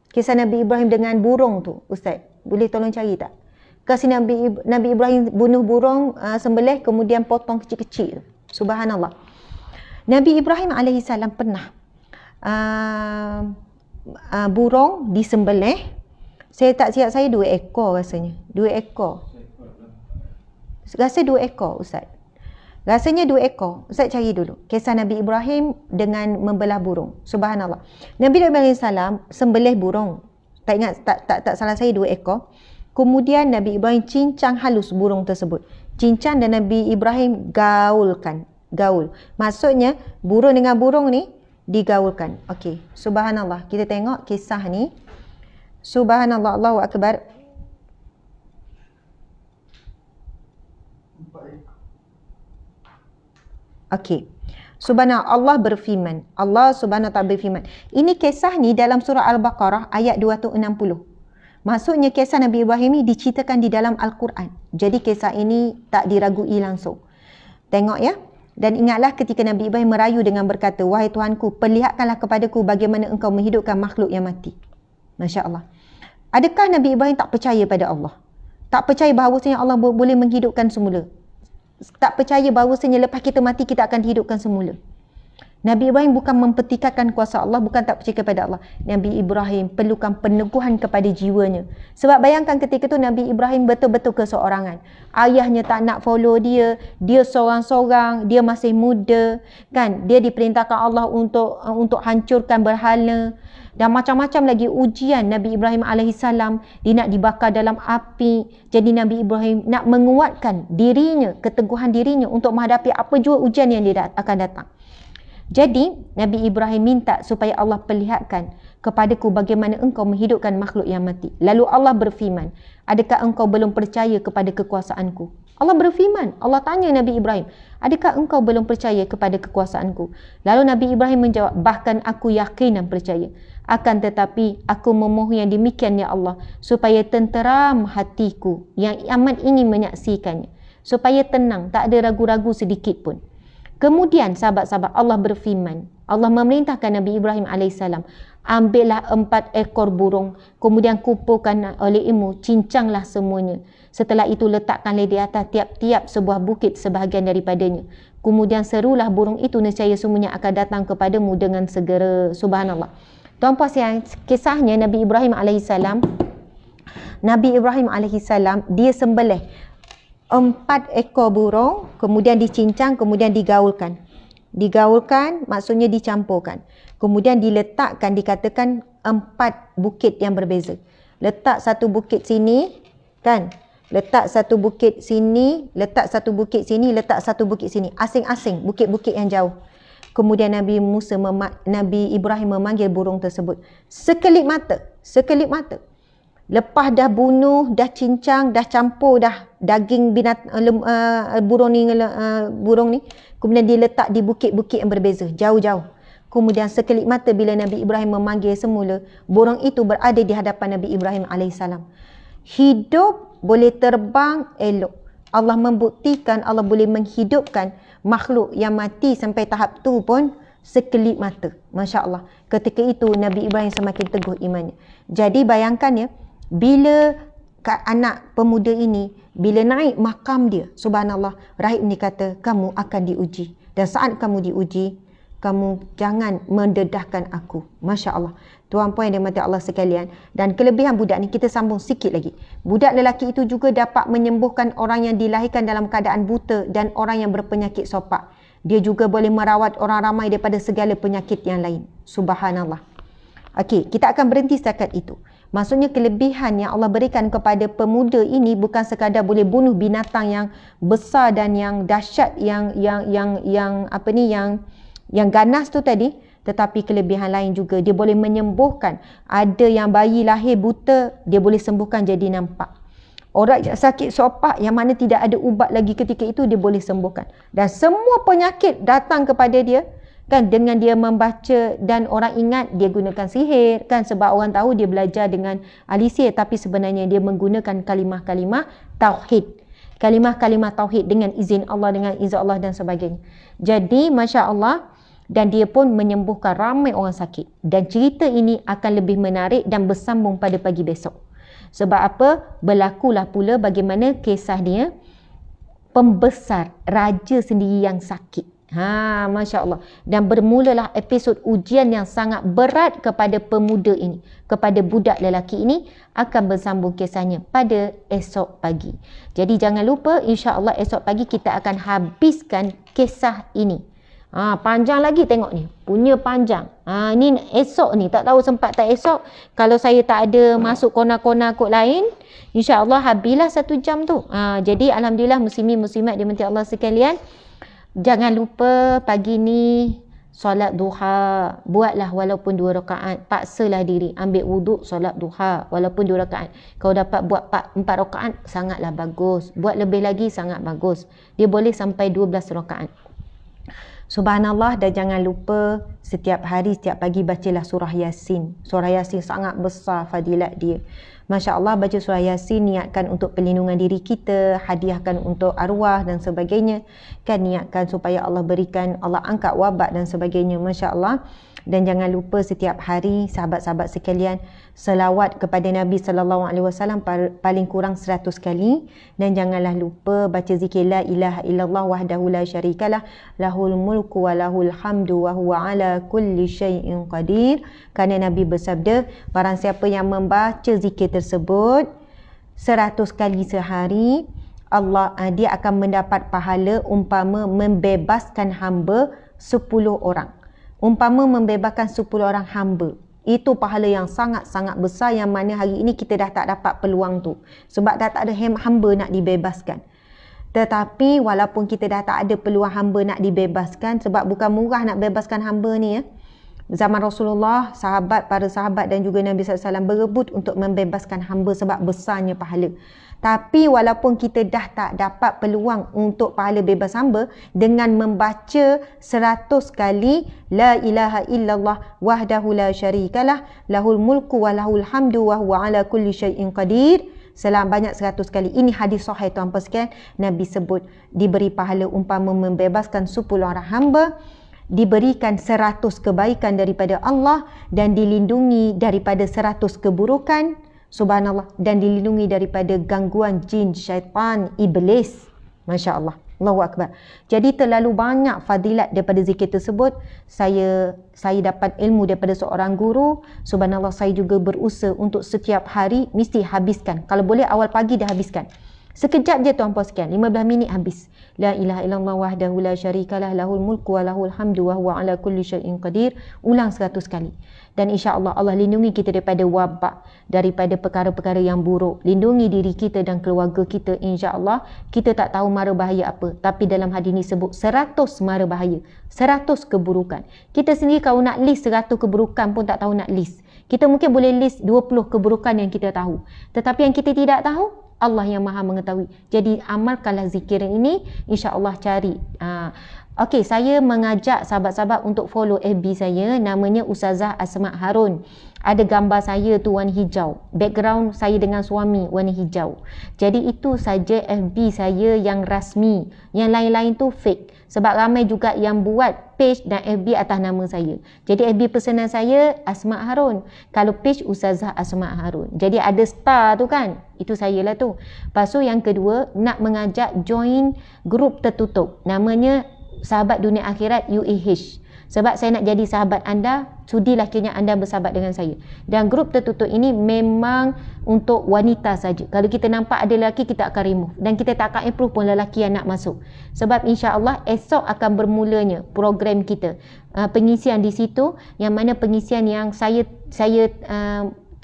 kisah Nabi Ibrahim dengan burung tu, Ustaz. Boleh tolong cari tak? Kasih Nabi Ibrahim bunuh burung, sembelih, kemudian potong kecil-kecil. Subhanallah. Nabi Ibrahim AS pernah burung disembelih. Saya tak siap, saya 2 ekor rasanya. 2 ekor. Rasa 2 ekor, Ustaz. Rasanya 2 ekor. Ustaz cari dulu. Kisah Nabi Ibrahim dengan membelah burung. Subhanallah. Nabi Ibrahim AS sembelih burung. Tak ingat, tak salah saya 2 ekor. Kemudian Nabi Ibrahim cincang halus burung tersebut. Cincang dan Nabi Ibrahim gaulkan. Gaul. Maksudnya burung dengan burung ni digaulkan. Okey, subhanallah. Kita tengok kisah ni. Subhanallah, Allahu akbar. Okey. Subhanallah, Allah berfirman. Allah Subhanahu Wa Taala berfirman. Ini kisah ni dalam surah Al-Baqarah ayat 260. Maksudnya kisah Nabi Ibrahim ni diceritakan di dalam Al-Quran. Jadi kisah ini tak diragui langsung. Tengok ya. Dan ingatlah ketika Nabi Ibrahim merayu dengan berkata, wahai Tuhanku, perlihatkanlah kepadaku bagaimana engkau menghidupkan makhluk yang mati. Masya Allah. Adakah Nabi Ibrahim tak percaya pada Allah? Tak percaya bahawasanya Allah boleh menghidupkan semula? Tak percaya bahawasanya lepas kita mati kita akan dihidupkan semula? Nabi Ibrahim bukan mempertikaikan kuasa Allah, bukan tak percaya kepada Allah. Nabi Ibrahim perlukan peneguhan kepada jiwanya. Sebab bayangkan ketika itu Nabi Ibrahim betul-betul keseorangan. Ayahnya tak nak follow dia, dia seorang-seorang, dia masih muda, kan? Dia diperintahkan Allah untuk hancurkan berhala. Dan macam-macam lagi ujian Nabi Ibrahim AS. Dia nak dibakar dalam api. Jadi Nabi Ibrahim nak menguatkan dirinya, keteguhan dirinya untuk menghadapi apa jua ujian yang dia akan datang. Jadi Nabi Ibrahim minta supaya Allah perlihatkan kepadaku bagaimana engkau menghidupkan makhluk yang mati. Lalu Allah berfirman, adakah engkau belum percaya kepada kekuasaanku? Allah berfirman, Allah tanya Nabi Ibrahim, adakah engkau belum percaya kepada kekuasaanku? Lalu Nabi Ibrahim menjawab, bahkan aku yakin dan percaya. Akan tetapi aku memohon yang demikian ya Allah, supaya tenteram hatiku yang amat ingin menyaksikannya, supaya tenang, tak ada ragu-ragu sedikit pun. Kemudian sahabat-sahabat, Allah berfirman, Allah memerintahkan Nabi Ibrahim AS, ambillah 4 ekor burung, kemudian kumpulkan olehmu, cincanglah semuanya. Setelah itu letakkanlah di atas tiap-tiap sebuah bukit sebahagian daripadanya. Kemudian serulah burung itu, nescaya semuanya akan datang kepadamu dengan segera. Subhanallah. Tuan-puan yang kisahnya Nabi Ibrahim AS, dia sembelih 4 ekor burung, kemudian dicincang, kemudian digaulkan. Digaulkan maksudnya dicampurkan. Kemudian diletakkan, dikatakan 4 bukit yang berbeza. Letak satu bukit sini, kan? Letak satu bukit sini, letak satu bukit sini, letak satu bukit sini. Asing-asing, bukit-bukit yang jauh. Kemudian Nabi Ibrahim memanggil burung tersebut. Sekelip mata. Lepas dah bunuh, dah cincang, dah campur dah daging burung ni, kemudian diletak di bukit-bukit yang berbeza, jauh-jauh. Kemudian sekelip mata bila Nabi Ibrahim memanggil semula, burung itu berada di hadapan Nabi Ibrahim AS. Hidup, boleh terbang, elok. Allah membuktikan Allah boleh menghidupkan makhluk yang mati sampai tahap tu pun sekelip mata. Masya Allah. Ketika itu Nabi Ibrahim semakin teguh imannya. Jadi bayangkan ya, bila anak pemuda ini, bila naik makam dia, subhanallah, rahib ni kata, kamu akan diuji. Dan saat kamu diuji, kamu jangan mendedahkan aku. Masya Allah. Tuan-puan yang dirahmati Allah sekalian. Dan kelebihan budak ni, kita sambung sikit lagi. Budak lelaki itu juga dapat menyembuhkan orang yang dilahirkan dalam keadaan buta dan orang yang berpenyakit sopak. Dia juga boleh merawat orang ramai daripada segala penyakit yang lain. Subhanallah. Okey, kita akan berhenti setakat itu. Maksudnya kelebihan yang Allah berikan kepada pemuda ini bukan sekadar boleh bunuh binatang yang besar dan yang dahsyat, yang ganas tu tadi, tetapi kelebihan lain juga, dia boleh menyembuhkan. Ada yang bayi lahir buta, dia boleh sembuhkan jadi nampak. Orang yang sakit sopak yang mana tidak ada ubat lagi ketika itu, dia boleh sembuhkan. Dan semua penyakit datang kepada dia, kan, dengan dia membaca, dan orang ingat dia gunakan sihir, kan, sebab orang tahu dia belajar dengan ahli sihir, tapi sebenarnya dia menggunakan kalimah-kalimah tauhid. Kalimah-kalimah tauhid dengan izin Allah, dengan izin Allah dan sebagainya. Jadi Masya Allah, dan dia pun menyembuhkan ramai orang sakit. Dan cerita ini akan lebih menarik dan bersambung pada pagi besok. Sebab apa? Berlakulah pula bagaimana kisah dia, pembesar raja sendiri yang sakit. Masya Allah. Dan bermulalah episod ujian yang sangat berat kepada pemuda ini, kepada budak lelaki ini, akan bersambung kisahnya pada esok pagi. Jadi jangan lupa, insya Allah esok pagi kita akan habiskan kisah ini. Panjang lagi tengok ni, punya panjang. Ni esok ni, tak tahu sempat tak esok. Kalau saya tak ada masuk kona-kona kod lain, insya Allah habislah 1 jam tu. Jadi Alhamdulillah muslimin muslimat dirahmati Allah sekalian. Jangan lupa pagi ni solat duha. Buatlah walaupun 2 rakaat. Paksalah diri. Ambil wuduk, solat duha. Walaupun 2 rakaat. Kau dapat buat 4 rakaat, sangatlah bagus. Buat lebih lagi, sangat bagus. Dia boleh sampai 12 rakaat. Subhanallah, dan jangan lupa setiap hari, setiap pagi bacalah surah Yasin. Surah Yasin sangat besar fadilat dia. Masya Allah, baca surah Yasin, niatkan untuk perlindungan diri kita, hadiahkan untuk arwah dan sebagainya. Kan niatkan supaya Allah berikan, Allah angkat wabak dan sebagainya. Masya Allah. Dan jangan lupa setiap hari, sahabat-sahabat sekalian, selawat kepada Nabi SAW paling kurang 100 kali. Dan janganlah lupa baca zikir la ilaha illallah wahdahu la syarikalah, lahul mulku wa lahul hamdu wa huwa ala kulli syai'in qadir. Kerana Nabi bersabda, barang siapa yang membaca zikir tersebut 100 kali sehari, dia akan mendapat pahala umpama membebaskan hamba 10 orang. Umpama membebaskan 10 orang hamba. Itu pahala yang sangat-sangat besar, yang mana hari ini kita dah tak dapat peluang tu. Sebab dah tak ada hamba nak dibebaskan. Tetapi walaupun kita dah tak ada peluang hamba nak dibebaskan, sebab bukan murah nak bebaskan hamba ni ya. Zaman Rasulullah, para sahabat dan juga Nabi SAW berebut untuk membebaskan hamba sebab besarnya pahala. Tapi walaupun kita dah tak dapat peluang untuk pahala bebas hamba, dengan membaca 100 kali la ilaha illallah wahdahu la syarikalah, lahul mulku wa lahul hamdu wa huwa ala kulli syai'in qadir, selama banyak 100 kali. Ini hadis sahih tuan-puan sekalian. Nabi sebut diberi pahala umpama membebaskan 10 orang hamba, diberikan 100 kebaikan daripada Allah, dan dilindungi daripada 100 keburukan. Subhanallah. Dan dilindungi daripada gangguan jin, syaitan, iblis. Masya Allah. Allahu Akbar. Jadi terlalu banyak fadilat daripada zikir tersebut. Saya dapat ilmu daripada seorang guru. Subhanallah, saya juga berusaha untuk setiap hari mesti habiskan. Kalau boleh awal pagi dah habiskan. Sekejap je tuan-puan sekalian, 15 minit habis. La ilaha illallah wahdahu la syarikalah, lahul mulku wa lahul hamdu wa huwa ala kulli syai'in qadir. Ulang 100 kali. Dan insya-Allah Allah lindungi kita daripada wabak, daripada perkara-perkara yang buruk. Lindungi diri kita dan keluarga kita, insya-Allah. Kita tak tahu mara bahaya apa, tapi dalam hadis ni sebut 100 mara bahaya, 100 keburukan. Kita sendiri kalau nak list 100 keburukan pun tak tahu nak list. Kita mungkin boleh list 20 keburukan yang kita tahu. Tetapi yang kita tidak tahu, Allah yang maha mengetahui. Jadi amalkanlah zikir ini, insya-Allah cari. Okey, saya mengajak sahabat-sahabat untuk follow FB saya, namanya Ustazah Asma Harun. Ada gambar saya tu warna hijau. Background saya dengan suami warna hijau. Jadi itu saja FB saya yang rasmi. Yang lain-lain tu fake. Sebab ramai juga yang buat page dan FB atas nama saya. Jadi FB personal saya Asma Harun. Kalau page Ustazah Asma Harun. Jadi ada star tu kan. Itu saya lah tu. Lepas tu yang kedua, nak mengajak join grup tertutup. Namanya Sahabat Dunia Akhirat UAH. Sebab saya nak jadi sahabat anda, sudilah kiranya anda bersahabat dengan saya. Dan grup tertutup ini memang untuk wanita saja. Kalau kita nampak ada lelaki, kita akan remove. Dan kita tak akan approve pun lelaki yang nak masuk. Sebab insya-Allah esok akan bermulanya program kita. Pengisian di situ, yang mana pengisian yang saya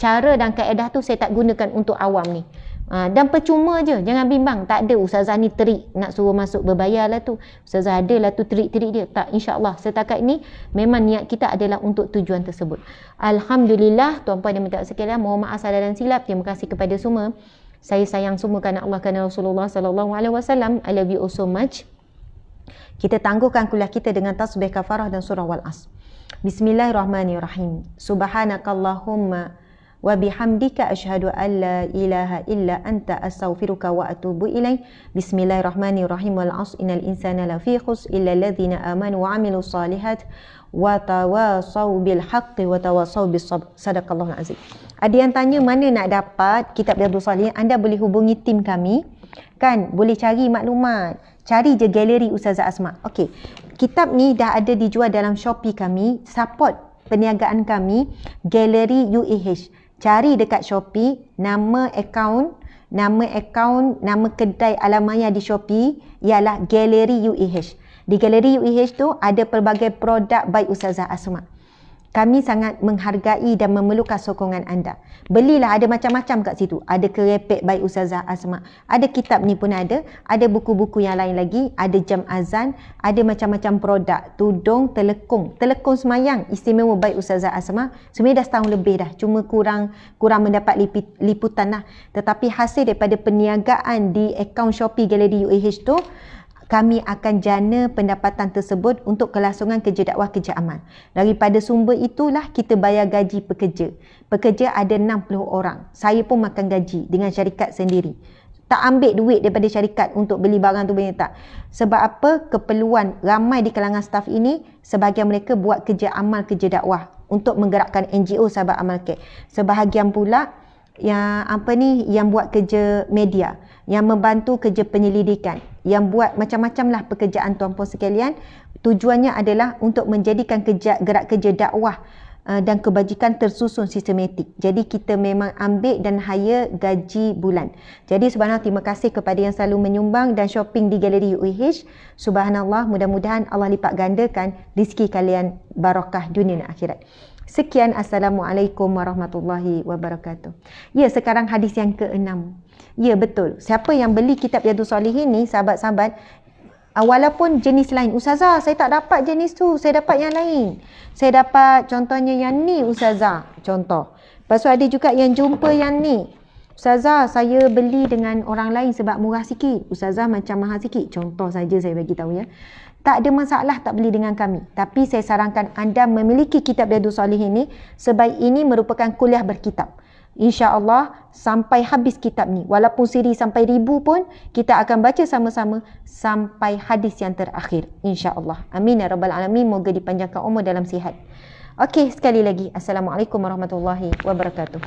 cara dan kaedah tu saya tak gunakan untuk awam ni. Dan percuma je, jangan bimbang. Tak ada Ustazah ni trik nak suruh masuk, berbayar lah tu. Ustazah ada lah tu trik-trik dia. Tak, insya-Allah setakat ini memang niat kita adalah untuk tujuan tersebut. Alhamdulillah, tuan-puan dan puan sekalian, mohon maaf salah dan silap. Terima kasih kepada semua. Saya sayang semua kerana Allah, kerana Rasulullah sallallahu alaihi wasallam. I love you all so much. Kita tangguhkan kuliah kita dengan tasbih kafarah dan surah Wal-Asr. Bismillahirrahmanirrahim. Subhanakallahumma wa bihamdika asyhadu an la ilaha illa anta astaghfiruka wa atubu ilaik. Bismillahirrahmanirrahim. Wal 'asr innal insana lafi khusr illa alladhina amanu wa 'amilus solihat wa tawasaw bil haqqi wa tawasaw bis sabr. Sadaqallahul azim. Ada yang tanya mana nak dapat kitab Riyadhus Shalihin? Anda boleh hubungi tim kami. Kan boleh cari maklumat. Cari je galeri Ustazah Asma. Okey. Kitab ni dah ada dijual dalam Shopee kami. Support perniagaan kami, galeri UAH. Cari dekat Shopee, nama akaun, nama kedai alamaya di Shopee ialah Galeri UAH. Di Galeri UAH tu ada pelbagai produk baik Ustazah Asma. Kami sangat menghargai dan memerlukan sokongan anda. Belilah, ada macam-macam kat situ. Ada kerepek by Ustazah Asma. Ada kitab ni pun ada buku-buku yang lain lagi, ada jam azan, ada macam-macam produk, tudung, telekung semayang istimewa by Ustazah Asma. Sebenarnya dah setahun lebih dah, cuma kurang mendapat liputan lah. Tetapi hasil daripada perniagaan di akaun Shopee Galeri UAH tu, kami akan jana pendapatan tersebut untuk kelangsungan kerja dakwah, kerja amal. Daripada sumber itulah kita bayar gaji pekerja. Pekerja ada 60 orang. Saya pun makan gaji dengan syarikat sendiri. Tak ambil duit daripada syarikat untuk beli barang tu, benda tak. Sebab apa? Keperluan ramai di kalangan staf ini, sebahagian mereka buat kerja amal, kerja dakwah untuk menggerakkan NGO Sahabat Amal Care. Sebahagian pula yang buat kerja media, yang membantu kerja penyelidikan, yang buat macam-macam lah pekerjaan tuan-puan sekalian. Tujuannya adalah untuk menjadikan gerak kerja dakwah dan kebajikan tersusun sistematik. Jadi kita memang ambil dan hire gaji bulan. Jadi subhanallah, terima kasih kepada yang selalu menyumbang dan shopping di Galeri UAH. Subhanallah, mudah-mudahan Allah lipat gandakan rezeki kalian, barakah dunia dan akhirat. Sekian, Assalamualaikum warahmatullahi wabarakatuh. Ya, sekarang hadis yang ke-6. Ya, betul. Siapa yang beli kitab Riyadhus Shalihin ni, sahabat-sahabat, walaupun jenis lain, Ustazah, saya tak dapat jenis tu, saya dapat yang lain. Saya dapat contohnya yang ni, Ustazah, contoh. Lepas tu ada juga yang jumpa yang ni. Ustazah, saya beli dengan orang lain sebab murah sikit. Ustazah, macam mahal sikit. Contoh saja saya bagi tahu ya. Tak ada masalah tak beli dengan kami. Tapi saya sarankan anda memiliki kitab Riyadhus Shalihin ini. Sebaik ini merupakan kuliah berkitab. InsyaAllah sampai habis kitab ni. Walaupun siri sampai 1000 pun, kita akan baca sama-sama sampai hadis yang terakhir. InsyaAllah. Amin ya Rabbal Alamin. Moga dipanjangkan umur dalam sihat. Okey, sekali lagi. Assalamualaikum warahmatullahi wabarakatuh.